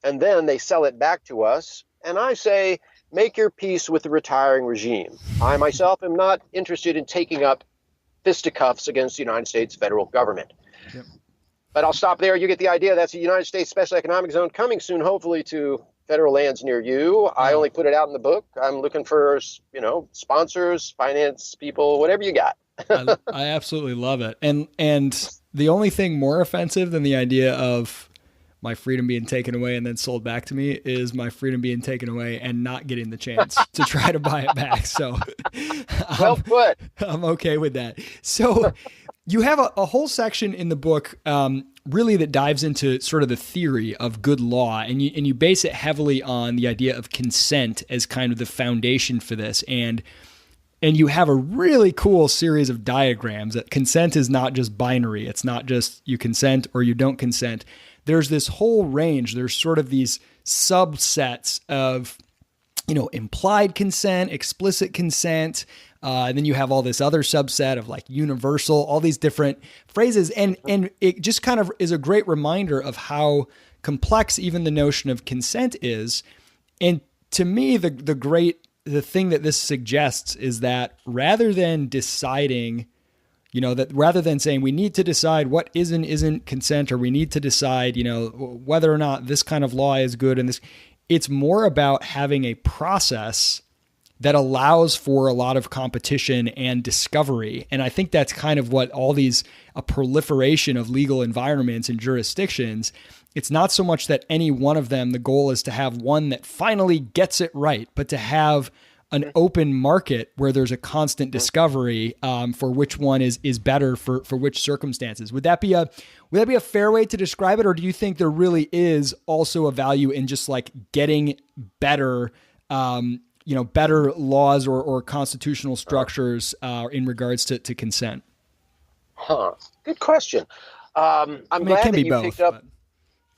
Speaker 2: and then they sell it back to us. And I say, make your peace with the retiring regime. I myself am not interested in taking up fisticuffs against the United States federal government. Yep. But I'll stop there. You get the idea. That's a United States Special Economic Zone coming soon, hopefully, to federal lands near you. I only put it out in the book. I'm looking for, sponsors, finance people, whatever you got.
Speaker 1: I absolutely love it. And the only thing more offensive than the idea of my freedom being taken away and then sold back to me is my freedom being taken away and not getting the chance to try to buy it back. So
Speaker 2: well put.
Speaker 1: I'm okay with that. So you have a whole section in the book really that dives into sort of the theory of good law, and you base it heavily on the idea of consent as kind of the foundation for this. And you have a really cool series of diagrams that consent is not just binary. It's not just you consent or you don't consent. There's this whole range. There's sort of these subsets of, implied consent, explicit consent. And then you have all this other subset of like universal, all these different phrases. And it just kind of is a great reminder of how complex even the notion of consent is. And to me, the thing that this suggests is that rather than deciding, rather than saying we need to decide what is and isn't consent, or we need to decide, whether or not this kind of law is good and this, it's more about having a process that allows for a lot of competition and discovery. And I think that's kind of what a proliferation of legal environments and jurisdictions, it's not so much that any one of them, the goal is to have one that finally gets it right, but to have an open market where there's a constant discovery for which one is better for which circumstances. Would that be a fair way to describe it? Or do you think there really is also a value in just like getting better, better laws or constitutional structures in regards to consent?
Speaker 2: Good question. I'm glad that you picked up.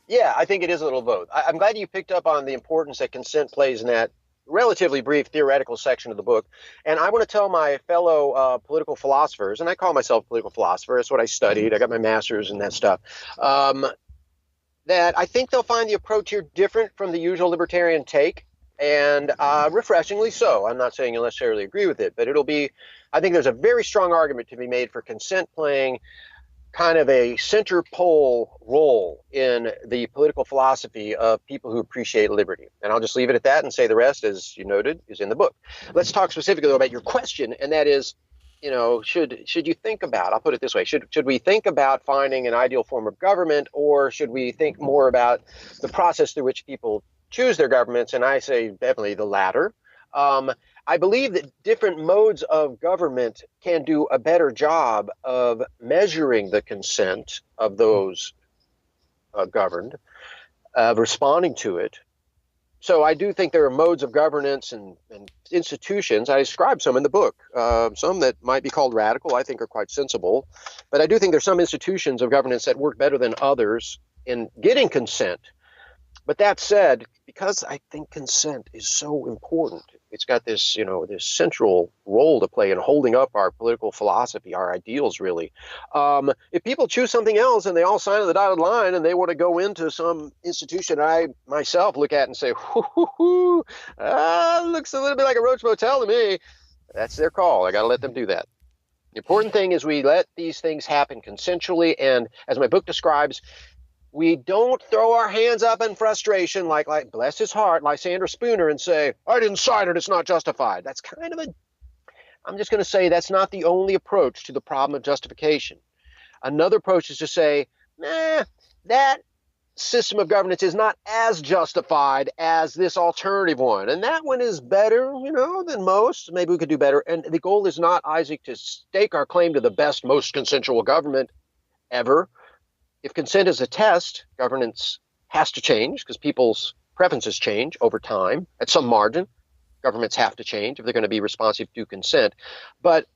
Speaker 2: Yeah, I think it is a little both. I'm glad you picked up on the importance that consent plays in that relatively brief theoretical section of the book. And I want to tell my fellow political philosophers, and I call myself a political philosopher, that's what I studied, I got my master's in that stuff, that I think they'll find the approach here different from the usual libertarian take, and refreshingly so. I'm not saying you'll necessarily agree with it, but I think there's a very strong argument to be made for consent playing kind of a center pole role in the political philosophy of people who appreciate liberty. And I'll just leave it at that and say the rest, as you noted, is in the book. Let's talk specifically about your question, and that is, should you think about, I'll put it this way, should we think about finding an ideal form of government, or should we think more about the process through which people choose their governments? And I say definitely the latter. I believe that different modes of government can do a better job of measuring the consent of those governed, of responding to it. So I do think there are modes of governance and institutions. I describe some in the book, some that might be called radical, I think are quite sensible. But I do think there's some institutions of governance that work better than others in getting consent. But that said, because I think consent is so important, it's got this, this central role to play in holding up our political philosophy, our ideals, really. If people choose something else and they all sign on the dotted line and they want to go into some institution I myself look at and say, looks a little bit like a Roach Motel to me, That's their call. I got to let them do that. The important thing is we let these things happen consensually. And as my book describes, we don't throw our hands up in frustration, like bless his heart, like Sandra Spooner, and say, I didn't sign it, it's not justified. That's kind of I'm just going to say that's not the only approach to the problem of justification. Another approach is to say, that system of governance is not as justified as this alternative one. And that one is better, than most. Maybe we could do better. And the goal is not, Isaac, to stake our claim to the best, most consensual government ever. If consent is a test, governance has to change because people's preferences change over time at some margin. Governments have to change if they're going to be responsive to consent. But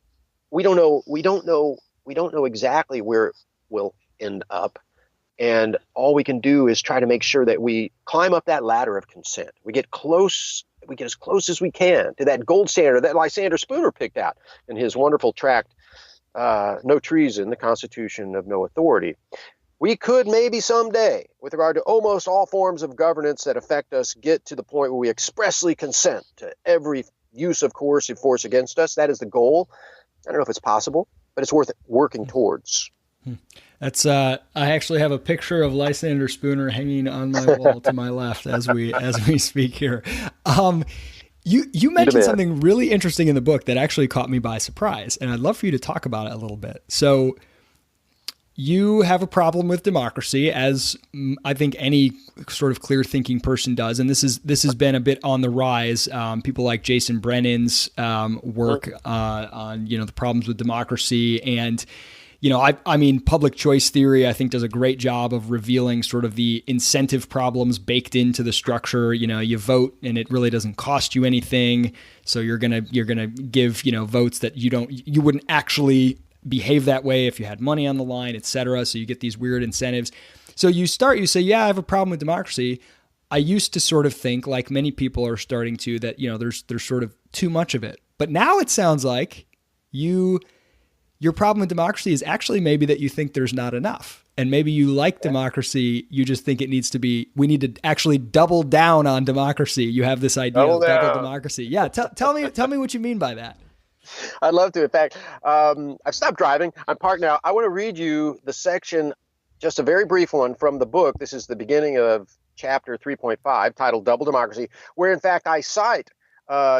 Speaker 2: we don't know exactly where it will end up. And all we can do is try to make sure that we climb up that ladder of consent. We get as close as we can to that gold standard that Lysander Spooner picked out in his wonderful tract, No Treason, the Constitution of No Authority. We could maybe someday, with regard to almost all forms of governance that affect us, get to the point where we expressly consent to every use of coercive force against us. That is the goal. I don't know if it's possible, but it's worth working towards.
Speaker 1: That's I actually have a picture of Lysander Spooner hanging on my wall to my left as we speak here. You mentioned something really interesting in the book that actually caught me by surprise, and I'd love for you to talk about it a little bit. So you have a problem with democracy, as I think any sort of clear thinking person does. And this has been a bit on the rise. People like Jason Brennan's work on, the problems with democracy. And, I mean, public choice theory, I think, does a great job of revealing sort of the incentive problems baked into the structure. You vote and it really doesn't cost you anything. So you're going to give, votes that you wouldn't actually behave that way if you had money on the line, et cetera. So you get these weird incentives. So you say, yeah, I have a problem with democracy. I used to sort of think, like many people are starting to, that, there's sort of too much of it. But now it sounds like your problem with democracy is actually maybe that you think there's not enough. And maybe you like democracy. You just think we need to actually double down on democracy. You have this idea of double democracy. Yeah. Tell me what you mean by that.
Speaker 2: I'd love to. In fact, I've stopped driving. I'm parked now. I want to read you the section, just a very brief one from the book. This is the beginning of chapter 3.5, titled Double Democracy, where, in fact, I cite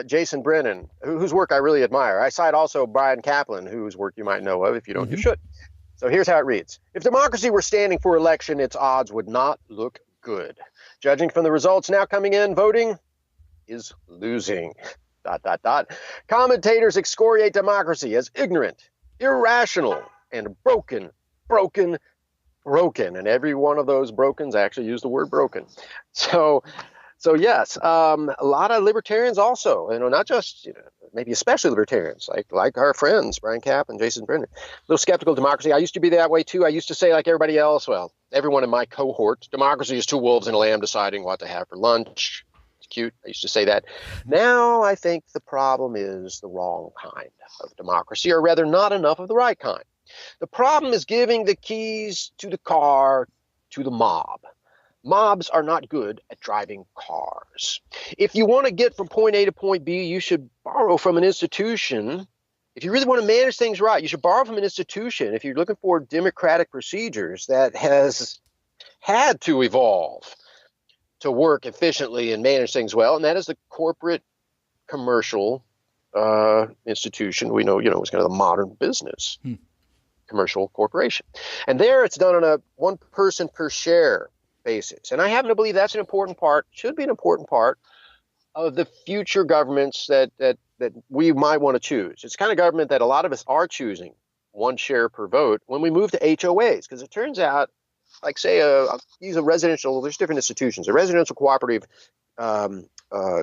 Speaker 2: Jason Brennan, whose work I really admire. I cite also Brian Kaplan, whose work you might know of. If you don't, you should. So here's how it reads. If democracy were standing for election, its odds would not look good. Judging from the results now coming in, voting is losing. ... Commentators excoriate democracy as ignorant, irrational, and broken. And every one of those brokens, I actually use the word broken. So yes, a lot of libertarians also, not just, maybe especially libertarians, like our friends, Brian Kapp and Jason Brennan, a little skeptical of democracy. I used to be that way too. I used to say, like everybody else, well, everyone in my cohort, democracy is two wolves and a lamb deciding what to have for lunch. Cute. I used to say that. Now I think the problem is the wrong kind of democracy, or rather not enough of the right kind. The problem is giving the keys to the car to the mob. Mobs are not good at driving cars. If you want to get from point A to point B, you should borrow from an institution. If you really want to manage things right, you should borrow from an institution. If you're looking for democratic procedures that has had to evolve to work efficiently and manage things well, and that is the corporate commercial institution. We know, it's kind of the modern business commercial corporation. And there it's done on a one person per share basis. And I happen to believe that's an important part, should be an important part of the future governments that we might want to choose. It's the kind of government that a lot of us are choosing, one share per vote, when we move to HOAs, because it turns out, like say, I'll use there's different institutions, a residential cooperative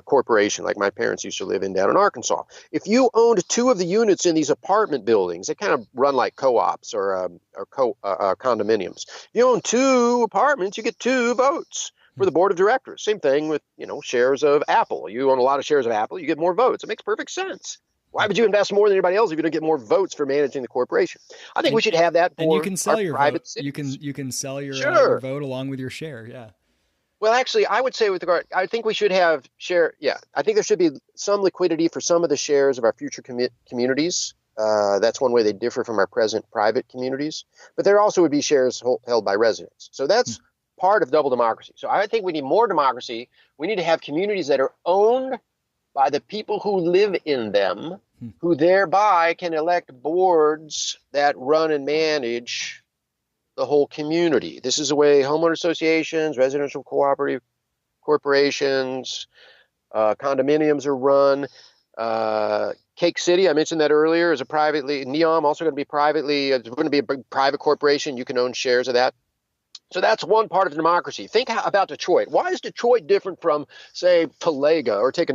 Speaker 2: corporation, like my parents used to live in down in Arkansas. If you owned two of the units in these apartment buildings, they kind of run like co-ops or condominiums. If you own two apartments, you get two votes for the board of directors. Same thing with, shares of Apple. You own a lot of shares of Apple, you get more votes. It makes perfect sense. Why would you invest more than anybody else if you don't get more votes for managing the corporation? I think we should have that for
Speaker 1: and you can sell your
Speaker 2: private
Speaker 1: vote. You can sell your
Speaker 2: Sure.
Speaker 1: vote along with your share. Yeah.
Speaker 2: Well, actually, I would say with regard, I think we should have share. Yeah, I think there should be some liquidity for some of the shares of our future communities. That's one way they differ from our present private communities. But there also would be shares held by residents. So that's part of double democracy. So I think we need more democracy. We need to have communities that are owned by the people who live in them, who thereby can elect boards that run and manage the whole community. This is the way homeowner associations, residential cooperative corporations, condominiums are run. Cake City, I mentioned that earlier, is a privately, Neom also going to be privately, it's going to be a big private corporation. You can own shares of that. So that's one part of democracy. Think about Detroit. Why is Detroit different from, say, Tolaga, or take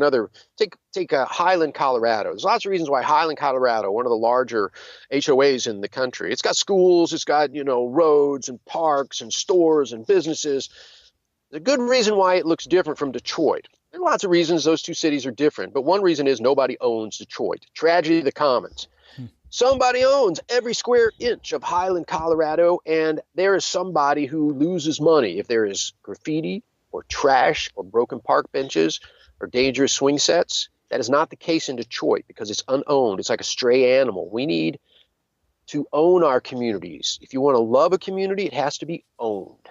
Speaker 2: Highland, Colorado? There's lots of reasons why Highland, Colorado, one of the larger HOAs in the country. It's got schools, it's got, roads and parks and stores and businesses. There's a good reason why it looks different from Detroit. There are lots of reasons those two cities are different, but one reason is nobody owns Detroit. Tragedy of the commons. Somebody owns every square inch of Highland, Colorado, and there is somebody who loses money if there is graffiti or trash or broken park benches or dangerous swing sets. That is not the case in Detroit because it's unowned. It's like a stray animal. We need to own our communities. If you want to love a community, it has to be owned.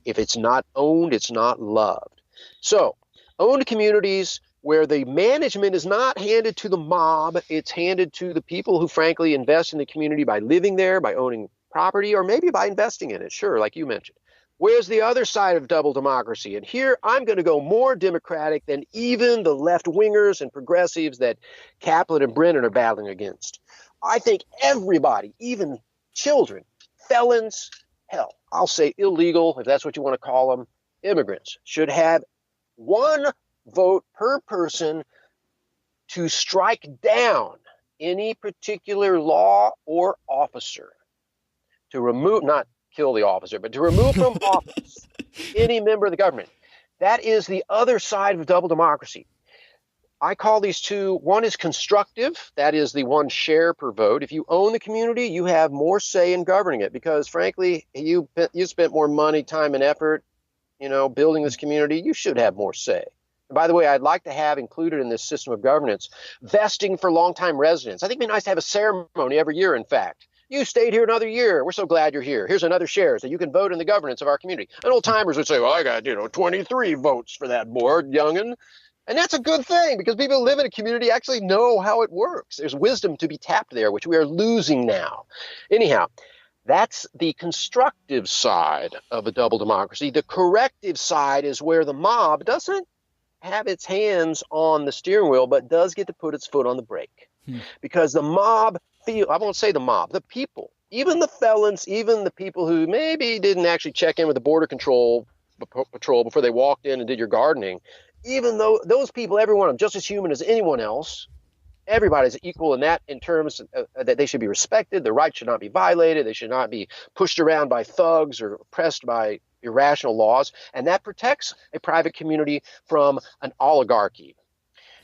Speaker 2: If it's not owned, it's not loved. So, owned communities where the management is not handed to the mob, it's handed to the people who frankly invest in the community by living there, by owning property, or maybe by investing in it, sure, like you mentioned. Where's the other side of double democracy? And here I'm going to go more democratic than even the left-wingers and progressives that Kaplan and Brennan are battling against. I think everybody, even children, felons, hell, I'll say illegal, if that's what you want to call them, immigrants, should have one vote per person to strike down any particular law or officer, to remove, not kill the officer, but to remove from office any member of the government. That is the other side of double democracy. I call these two, one is constructive, that is the one share per vote. If you own the community, you have more say in governing it because frankly, you spent more money, time, and effort, building this community, you should have more say. And by the way, I'd like to have included in this system of governance vesting for longtime residents. I think it'd be nice to have a ceremony every year, in fact. You stayed here another year. We're so glad you're here. Here's another share so you can vote in the governance of our community. And old timers would say, well, I got, 23 votes for that board, youngin'. And that's a good thing because people who live in a community actually know how it works. There's wisdom to be tapped there, which we are losing now. Anyhow, that's the constructive side of a double democracy. The corrective side is where the mob doesn't have its hands on the steering wheel, but does get to put its foot on the brake. Because the mob I won't say the mob, the people, even the felons, even the people who maybe didn't actually check in with the border patrol before they walked in and did your gardening, even though those people, every one of them, just as human as anyone else, everybody's equal in that in terms that they should be respected, their rights should not be violated, they should not be pushed around by thugs or oppressed by irrational laws, and that protects a private community from an oligarchy.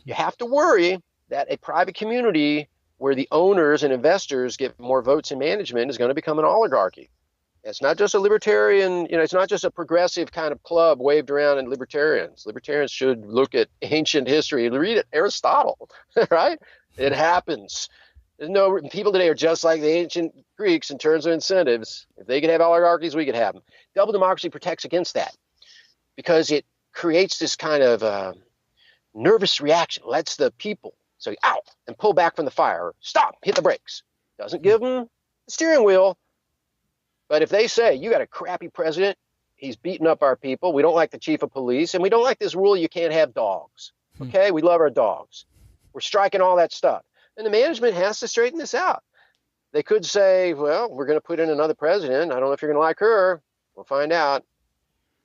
Speaker 2: You have to worry that a private community where the owners and investors get more votes in management is going to become an oligarchy. It's not just a libertarian, it's not just a progressive kind of club waved around in libertarians. Libertarians should look at ancient history and read Aristotle, right? It happens. People today are just like the ancient Greeks in terms of incentives. If they could have oligarchies, we could have them. Double democracy protects against that because it creates this kind of nervous reaction, lets the people say, out, and pull back from the fire, or stop, hit the brakes. Doesn't give them the steering wheel. But if they say, you got a crappy president, he's beating up our people, we don't like the chief of police, and we don't like this rule you can't have dogs. Okay, we love our dogs. We're striking all that stuff. And the management has to straighten this out. They could say, well, we're going to put in another president. I don't know if you're going to like her. We'll find out.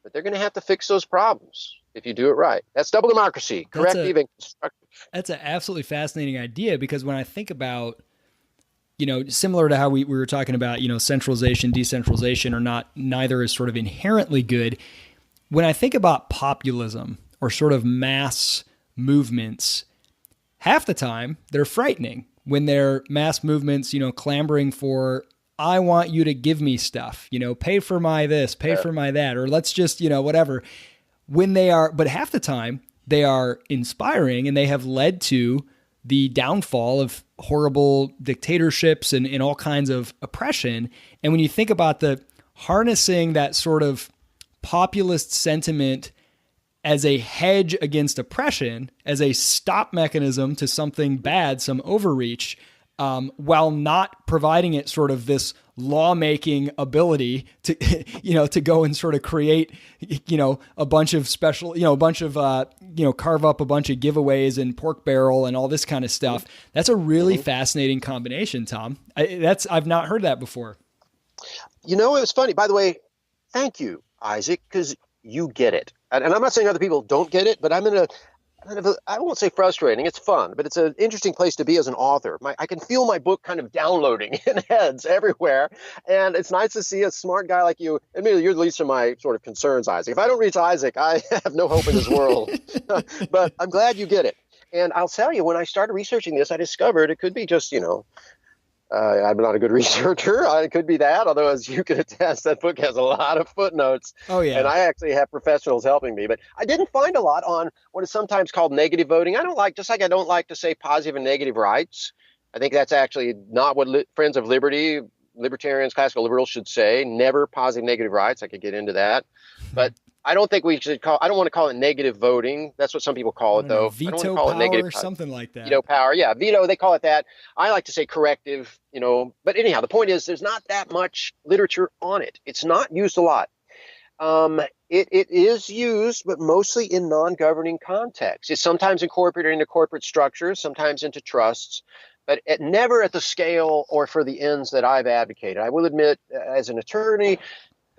Speaker 2: But they're going to have to fix those problems if you do it right. That's double democracy, corrective and constructive.
Speaker 1: That's an absolutely fascinating idea because when I think about, similar to how we were talking about, centralization, decentralization are neither is sort of inherently good. When I think about populism or sort of mass movements, half the time they're frightening when they're mass movements, clamoring for, I want you to give me stuff, pay for my this, pay for my that, or let's just, whatever. but half the time they are inspiring, and they have led to the downfall of horrible dictatorships and all kinds of oppression. And when you think about the harnessing that sort of populist sentiment as a hedge against oppression, as a stop mechanism to something bad, some overreach, while not providing it sort of this lawmaking ability to, to go and sort of create, a bunch of special, carve up a bunch of giveaways and pork barrel and all this kind of stuff. That's a really fascinating combination, Tom. I've not heard that before.
Speaker 2: It was funny, by the way. Thank you, Isaac, because you get it. And I'm not saying other people don't get it, but I'm in a kind of I won't say frustrating. It's fun, but it's an interesting place to be as an author. I can feel my book kind of downloading in heads everywhere. And it's nice to see a smart guy like you. Admittedly, you're the least of my sort of concerns, Isaac. If I don't reach Isaac, I have no hope in this world. But I'm glad you get it. And I'll tell you, when I started researching this, I discovered it could be just, I'm not a good researcher. It could be that, although as you can attest, that book has a lot of footnotes.
Speaker 1: Oh, yeah.
Speaker 2: And I actually have professionals helping me. But I didn't find a lot on what is sometimes called negative voting. I don't like to say positive and negative rights. I think that's actually not what Friends of Liberty, libertarians, classical liberals should say. Never positive, negative rights. I could get into that. But I don't think we should I don't want to call it negative voting. That's what some people call it, though.
Speaker 1: Veto
Speaker 2: I don't want to call
Speaker 1: power
Speaker 2: it negative,
Speaker 1: or something like that.
Speaker 2: Veto power. Yeah, veto, they call it that. I like to say corrective, But anyhow, the point is there's not that much literature on it. It's not used a lot. It is used, but mostly in non-governing contexts. It's sometimes incorporated into corporate structures, sometimes into trusts, but never at the scale or for the ends that I've advocated. I will admit, as an attorney,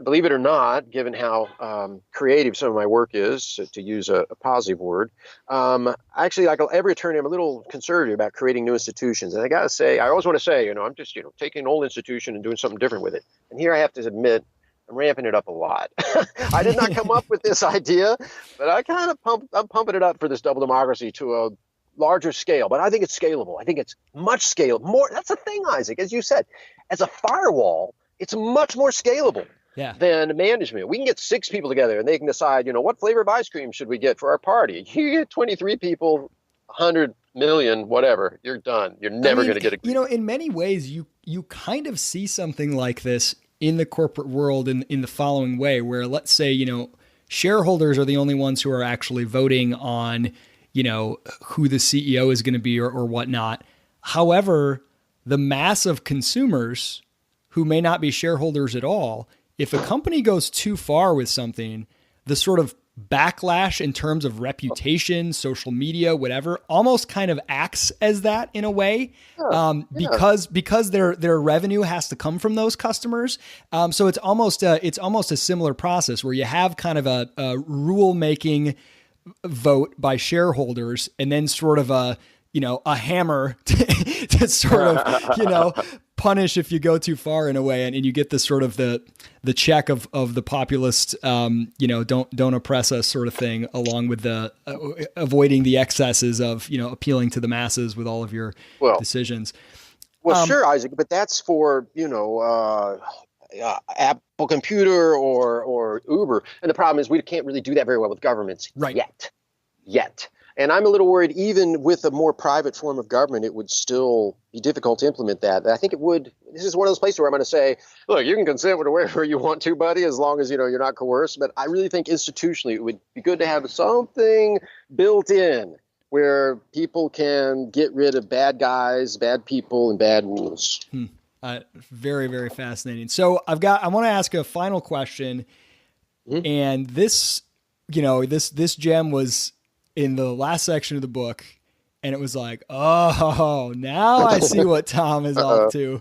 Speaker 2: believe it or not, given how creative some of my work is, to use a positive word, actually, like every attorney, I'm a little conservative about creating new institutions. And I got to say, I always want to say, I'm just, taking an old institution and doing something different with it. And here I have to admit, I'm ramping it up a lot. I did not come up with this idea, but I'm pumping it up for this double democracy to a larger scale. But I think it's scalable. I think it's much scalable. More. That's the thing, Isaac, as you said, as a firewall, it's much more scalable.
Speaker 1: Yeah.
Speaker 2: Than management. We can get 6 people together and they can decide, what flavor of ice cream should we get for our party? You get 23 people, 100 million, whatever, you're done. You're never going to get a.
Speaker 1: In many ways, you kind of see something like this in the corporate world in the following way, where let's say, shareholders are the only ones who are actually voting on, who the CEO is going to be or whatnot. However, the mass of consumers who may not be shareholders at all, if a company goes too far with something, the sort of backlash in terms of reputation, social media, whatever, almost kind of acts as that in a way, because their revenue has to come from those customers. So it's almost a similar process where you have kind of a rule making vote by shareholders, and then sort of a hammer to sort of punish if you go too far in a way, and you get this sort of the check of the populist don't oppress us sort of thing, along with the avoiding the excesses of appealing to the masses with all of your decisions.
Speaker 2: Well, sure, Isaac, but that's for Apple Computer or Uber, and the problem is we can't really do that very well with governments yet. And I'm a little worried, even with a more private form of government, it would still be difficult to implement that. I think it would. This is one of those places where I'm going to say, look, you can consent to wherever you want to, buddy, as long as you're not coerced. But I really think institutionally it would be good to have something built in where people can get rid of bad guys, bad people, and bad rules.
Speaker 1: Very, very fascinating. So I want to ask a final question, and this gem was in the last section of the book, and it was like, oh, now I see what Tom is up to.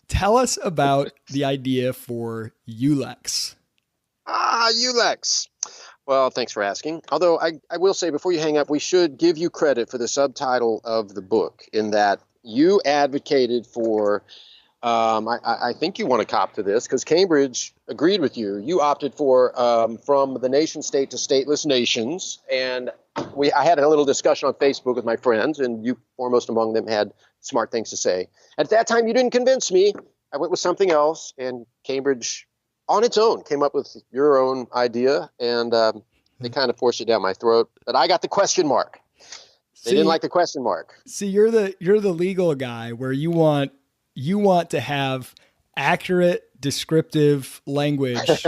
Speaker 1: Tell us about the idea for ULEX.
Speaker 2: ULEX. Well, thanks for asking. Although I will say, before you hang up, we should give you credit for the subtitle of the book, in that you advocated for, I think you want to cop to this, because Cambridge agreed with you. You opted for from the nation state to stateless nations. And I had a little discussion on Facebook with my friends, and you foremost among them had smart things to say. At that time, you didn't convince me. I went with something else, and Cambridge, on its own, came up with your own idea. And They kind of forced it down my throat, but I got the question mark. They didn't like the question mark.
Speaker 1: See, you're the legal guy where you want to have accurate, descriptive language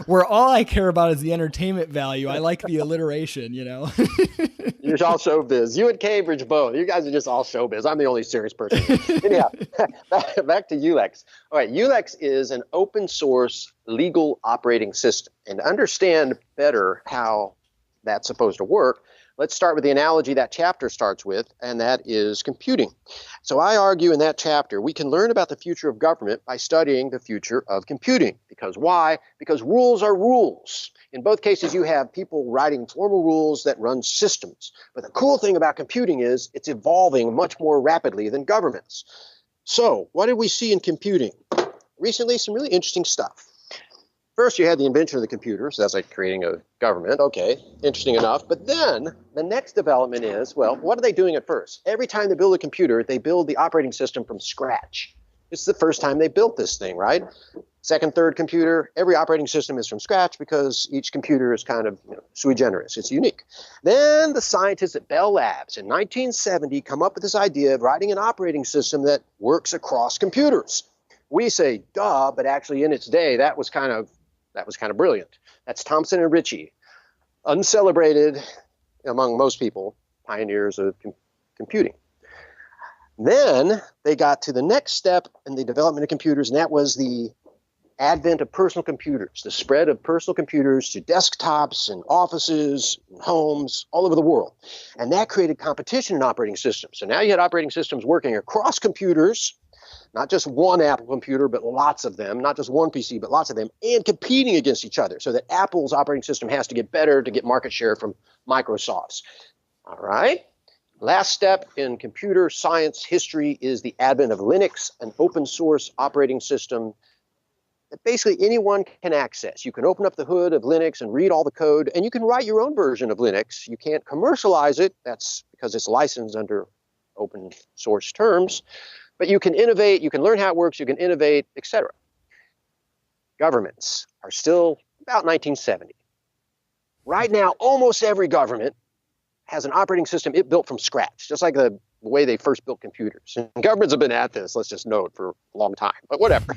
Speaker 1: where all I care about is the entertainment value. I like the alliteration, You're
Speaker 2: all showbiz. You and Cambridge both. You guys are just all showbiz. I'm the only serious person. Anyhow, back to ULEX. All right, ULEX is an open source legal operating system. And to understand better how that's supposed to work, let's start with the analogy that chapter starts with, and that is computing. So I argue in that chapter, we can learn about the future of government by studying the future of computing. Because why? Because rules are rules. In both cases, you have people writing formal rules that run systems. But the cool thing about computing is it's evolving much more rapidly than governments. So what did we see in computing? Recently, some really interesting stuff. First, you had the invention of the computer, so that's like creating a government. Okay, interesting enough. But then the next development is, well, what are they doing at first? Every time they build a computer, they build the operating system from scratch. This is the first time they built this thing, right? Second, third computer, every operating system is from scratch because each computer is kind of sui generis. It's unique. Then the scientists at Bell Labs in 1970 come up with this idea of writing an operating system that works across computers. We say, duh, but actually in its day, that was kind of brilliant. That's Thomson and Ritchie, uncelebrated among most people, pioneers of computing. Then they got to the next step in the development of computers, and that was the advent of personal computers, the spread of personal computers to desktops and offices and homes all over the world. And that created competition in operating systems. So now you had operating systems working across computers, not just one Apple computer, but lots of them, not just one PC, but lots of them, and competing against each other so that Apple's operating system has to get better to get market share from Microsoft's. All right. Last step in computer science history is the advent of Linux, an open source operating system that basically anyone can access. You can open up the hood of Linux and read all the code, and you can write your own version of Linux. You can't commercialize it. That's because it's licensed under open source terms. But you can innovate, you can learn how it works, you can innovate, etc. Governments are still about 1970. Right now, almost every government has an operating system it built from scratch, just like the way they first built computers. And governments have been at this, let's just note, for a long time, but whatever.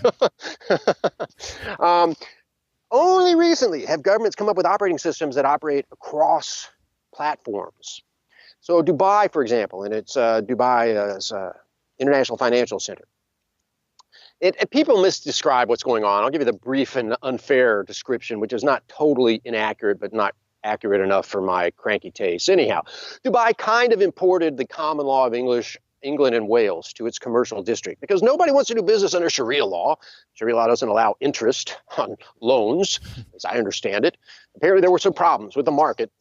Speaker 2: Only recently have governments come up with operating systems that operate across platforms. So Dubai, for example, and it's Dubai is International Financial Center. People misdescribe what's going on. I'll give you the brief and unfair description, which is not totally inaccurate, but not accurate enough for my cranky taste. Anyhow, Dubai kind of imported the common law of England and Wales to its commercial district because nobody wants to do business under Sharia law. Sharia law doesn't allow interest on loans, as I understand it. Apparently, there were some problems with the market.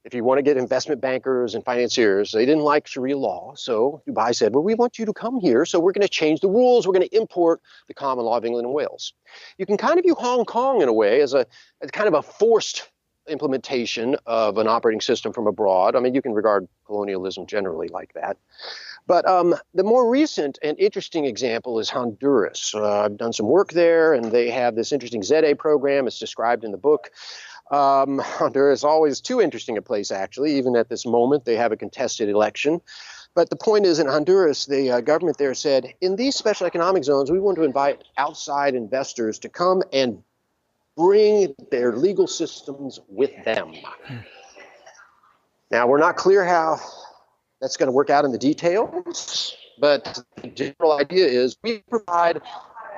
Speaker 2: If you want to get investment bankers and financiers, they didn't like Sharia law. So Dubai said, well, we want you to come here. So we're going to change the rules. We're going to import the common law of England and Wales. You can kind of view Hong Kong in a way as kind of a forced implementation of an operating system from abroad. I mean, you can regard colonialism generally like that. But the more recent and interesting example is Honduras. I've done some work there, and they have this interesting ZA program. It's described in the book. Honduras is always too interesting a place, actually. Even at this moment, they have a contested election. But the point is, in Honduras, the government there said, in these special economic zones, we want to invite outside investors to come and bring their legal systems with them. Now, we're not clear how that's going to work out in the details, but the general idea is we provide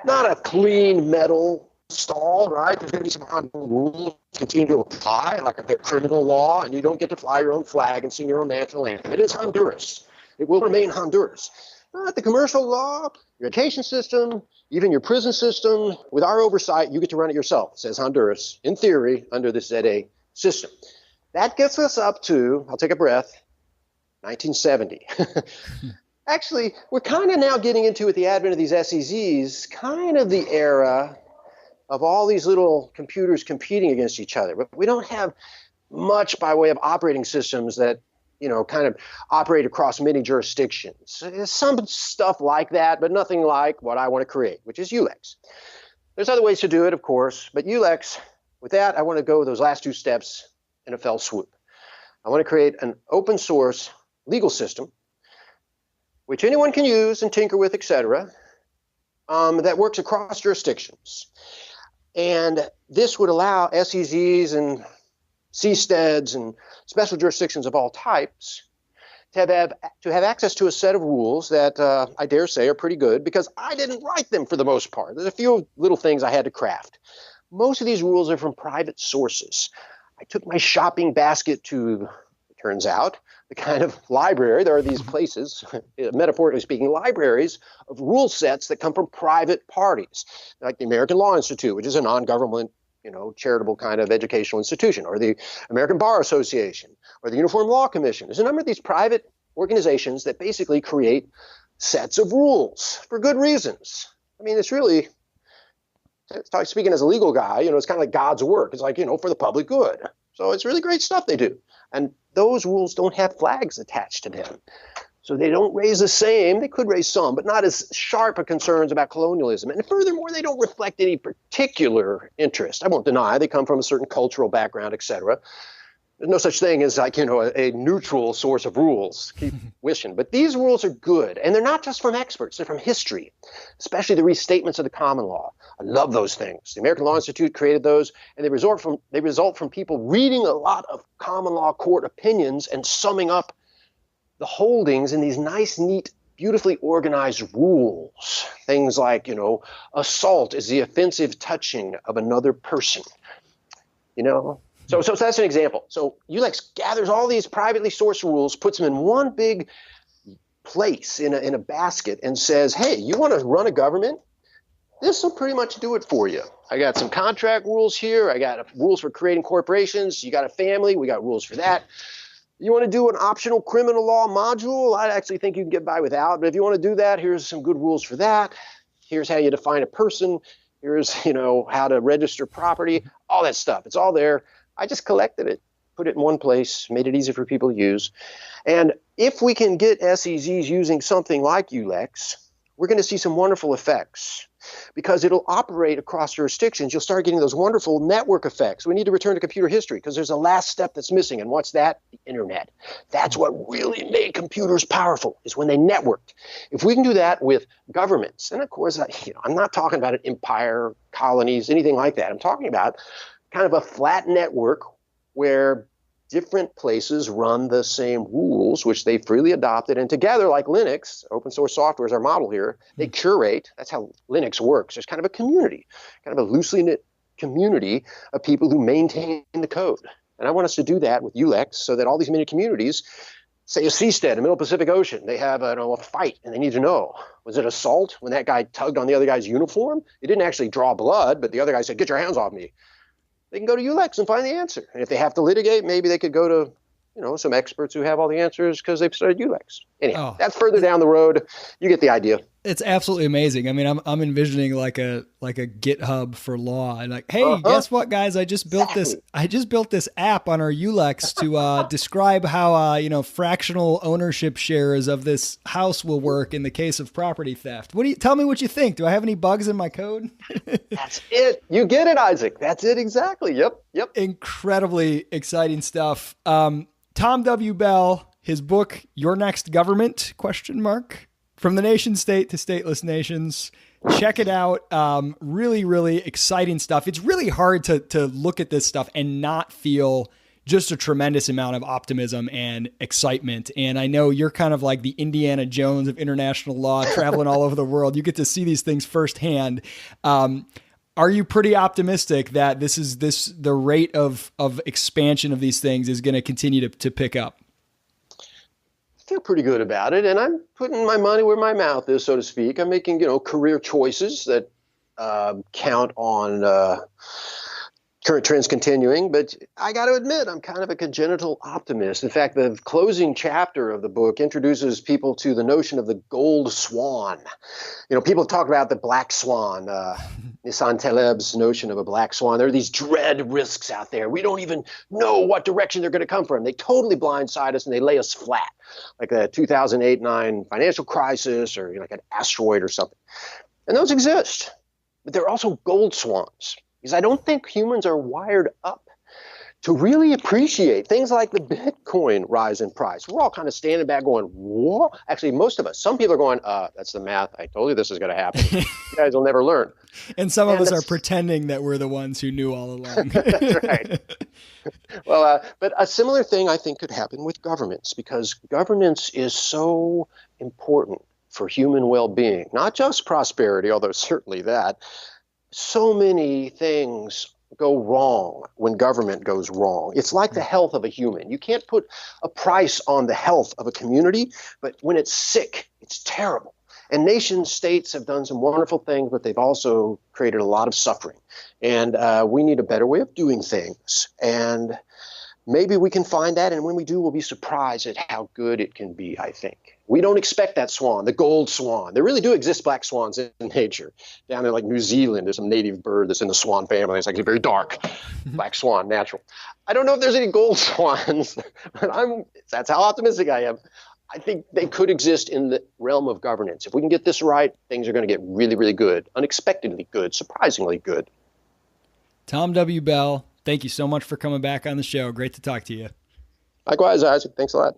Speaker 2: not a clean metal stall, right? There's going to be some rules continue to apply, like a criminal law, and you don't get to fly your own flag and sing your own national anthem. It is Honduras. It will remain Honduras. The commercial law, your education system, even your prison system, with our oversight, you get to run it yourself, says Honduras, in theory, under this ZA system. That gets us up to, I'll take a breath, 1970. Actually, we're kind of now getting into, with the advent of these SEZs, kind of the era of all these little computers competing against each other. But we don't have much by way of operating systems that, kind of operate across many jurisdictions. There's some stuff like that, but nothing like what I want to create, which is ULEX. There's other ways to do it, of course, but ULEX with that, I want to go those last two steps in a fell swoop. I want to create an open source legal system which anyone can use and tinker with, etc., that works across jurisdictions. And this would allow SEZs and seasteads and special jurisdictions of all types to have access to a set of rules that I dare say are pretty good, because I didn't write them for the most part. There's a few little things I had to craft. Most of these rules are from private sources. I took my shopping basket to, it turns out, the kind of library. There are these places, metaphorically speaking, libraries of rule sets that come from private parties, like the American Law Institute, which is a non-government, charitable kind of educational institution, or the American Bar Association, or the Uniform Law Commission. There's a number of these private organizations that basically create sets of rules for good reasons. I mean, it's really, speaking as a legal guy, it's kind of like God's work. It's like, for the public good. So it's really great stuff they do. And those rules don't have flags attached to them. So they don't raise the same, they could raise some, but not as sharp a concerns about colonialism. And furthermore, they don't reflect any particular interest. I won't deny they come from a certain cultural background, etc. There's no such thing as a neutral source of rules. Keep wishing. But these rules are good. And they're not just from experts, they're from history, especially the restatements of the common law. I love those things. The American Law Institute created those, and they result from people reading a lot of common law court opinions and summing up the holdings in these nice, neat, beautifully organized rules. Things like, assault is the offensive touching of another person. So that's an example. So ULEX gathers all these privately sourced rules, puts them in one big place in a basket, and says, hey, you want to run a government? This will pretty much do it for you. I got some contract rules here. I got rules for creating corporations. You got a family. We got rules for that. You want to do an optional criminal law module? I actually think you can get by without. But if you want to do that, here's some good rules for that. Here's how you define a person. Here's, how to register property, all that stuff. It's all there. I just collected it, put it in one place, made it easy for people to use. And if we can get SEZs using something like ULEX, we're going to see some wonderful effects, because it'll operate across jurisdictions. You'll start getting those wonderful network effects. We need to return to computer history, because there's a last step that's missing. And what's that? The internet. That's what really made computers powerful, is when they networked. If we can do that with governments, and of course, I'm not talking about an empire, colonies, anything like that. I'm talking about kind of a flat network where different places run the same rules, which they freely adopted, and together, like Linux, open source software is our model here, they curate. That's how Linux works. There's kind of a community, kind of a loosely knit community of people who maintain the code. And I want us to do that with ULEX, so that all these mini communities, say a seastead in the middle Pacific Ocean, they have a fight, and they need to know, was it assault when that guy tugged on the other guy's uniform? It didn't actually draw blood, but the other guy said, get your hands off me. They can go to ULEX and find the answer. And if they have to litigate, maybe they could go to, some experts who have all the answers because they've studied ULEX. Anyhow, that's further down the road. You get the idea.
Speaker 1: It's absolutely amazing. I mean, I'm envisioning like a GitHub for law, and like, hey, guess what, guys? I just built this app on our ULEX to describe how fractional ownership shares of this house will work in the case of property theft. Tell me what you think? Do I have any bugs in my code?
Speaker 2: That's it. You get it, Isaac. That's it exactly. Yep.
Speaker 1: Incredibly exciting stuff. Tom W. Bell, his book, Your Next Government, ? From the Nation State to Stateless Nations. Check it out. Really, really exciting stuff. It's really hard to look at this stuff and not feel just a tremendous amount of optimism and excitement. And I know you're kind of like the Indiana Jones of international law, traveling all over the world. You get to see these things firsthand. Are you pretty optimistic that the rate of expansion of these things is going to continue to pick up?
Speaker 2: I feel pretty good about it, and I'm putting my money where my mouth is, so to speak. I'm making, career choices that count on current trends continuing, but I got to admit, I'm kind of a congenital optimist. In fact, the closing chapter of the book introduces people to the notion of the gold swan. People talk about the black swan, Nissan Taleb's notion of a black swan. There are these dread risks out there. We don't even know what direction they're going to come from. They totally blindside us and they lay us flat, like a 2008-9 financial crisis or like an asteroid or something. And those exist, but there are also gold swans. because I don't think humans are wired up to really appreciate things like the Bitcoin rise in price. We're all kind of standing back going, what? Actually, most of us, some people are going, that's the math. I told you this is going to happen. You guys will never learn.
Speaker 1: And some of us are pretending that we're the ones who knew all along.
Speaker 2: That's right. Well, but a similar thing I think could happen with governments, because governance is so important for human well-being, not just prosperity, although certainly that. So many things go wrong when government goes wrong. It's like the health of a human. You can't put a price on the health of a community, but when it's sick, it's terrible. And nation states have done some wonderful things, but they've also created a lot of suffering. And we need a better way of doing things. And maybe we can find that, and when we do, we'll be surprised at how good it can be, I think. We don't expect that swan, the gold swan. There really do exist black swans in nature. Down in like New Zealand, there's some native bird that's in the swan family. It's actually very dark. Black swan, natural. I don't know if there's any gold swans, but that's how optimistic I am. I think they could exist in the realm of governance. If we can get this right, things are going to get really, really good, unexpectedly good, surprisingly good.
Speaker 1: Tom W. Bell, thank you so much for coming back on the show. Great to talk to you.
Speaker 2: Likewise, Isaac. Thanks a lot.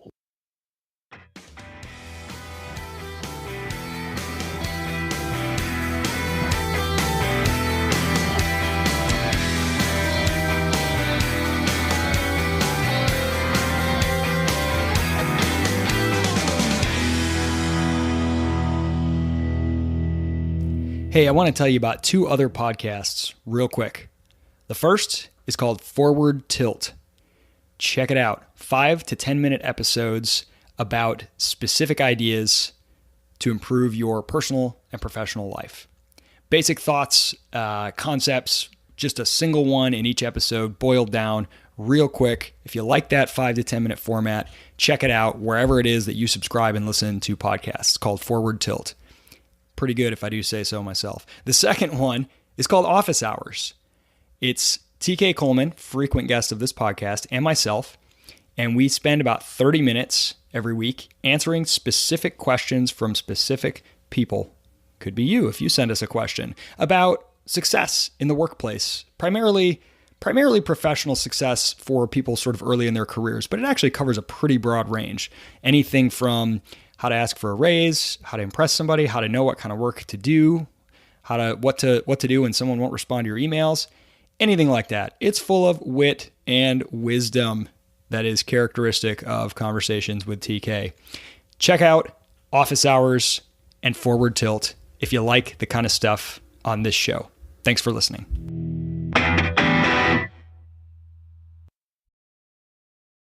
Speaker 1: Hey, I want to tell you about two other podcasts real quick. The first is called Forward Tilt. Check it out. 5 to 10 minute episodes about specific ideas to improve your personal and professional life. Basic thoughts, concepts, just a single one in each episode, boiled down real quick. If you like that 5 to 10 minute format, check it out wherever it is that you subscribe and listen to podcasts. It's called Forward Tilt. Pretty good if I do say so myself. The second one is called Office Hours. It's TK Coleman, frequent guest of this podcast, and myself, and we spend about 30 minutes every week answering specific questions from specific people. Could be you if you send us a question about success in the workplace, primarily professional success for people sort of early in their careers, but it actually covers a pretty broad range. Anything from how to ask for a raise, how to impress somebody, how to know what kind of work to do, what to do when someone won't respond to your emails, anything like that. It's full of wit and wisdom that is characteristic of conversations with TK. Check out Office Hours and Forward Tilt if you like the kind of stuff on this show. Thanks for listening.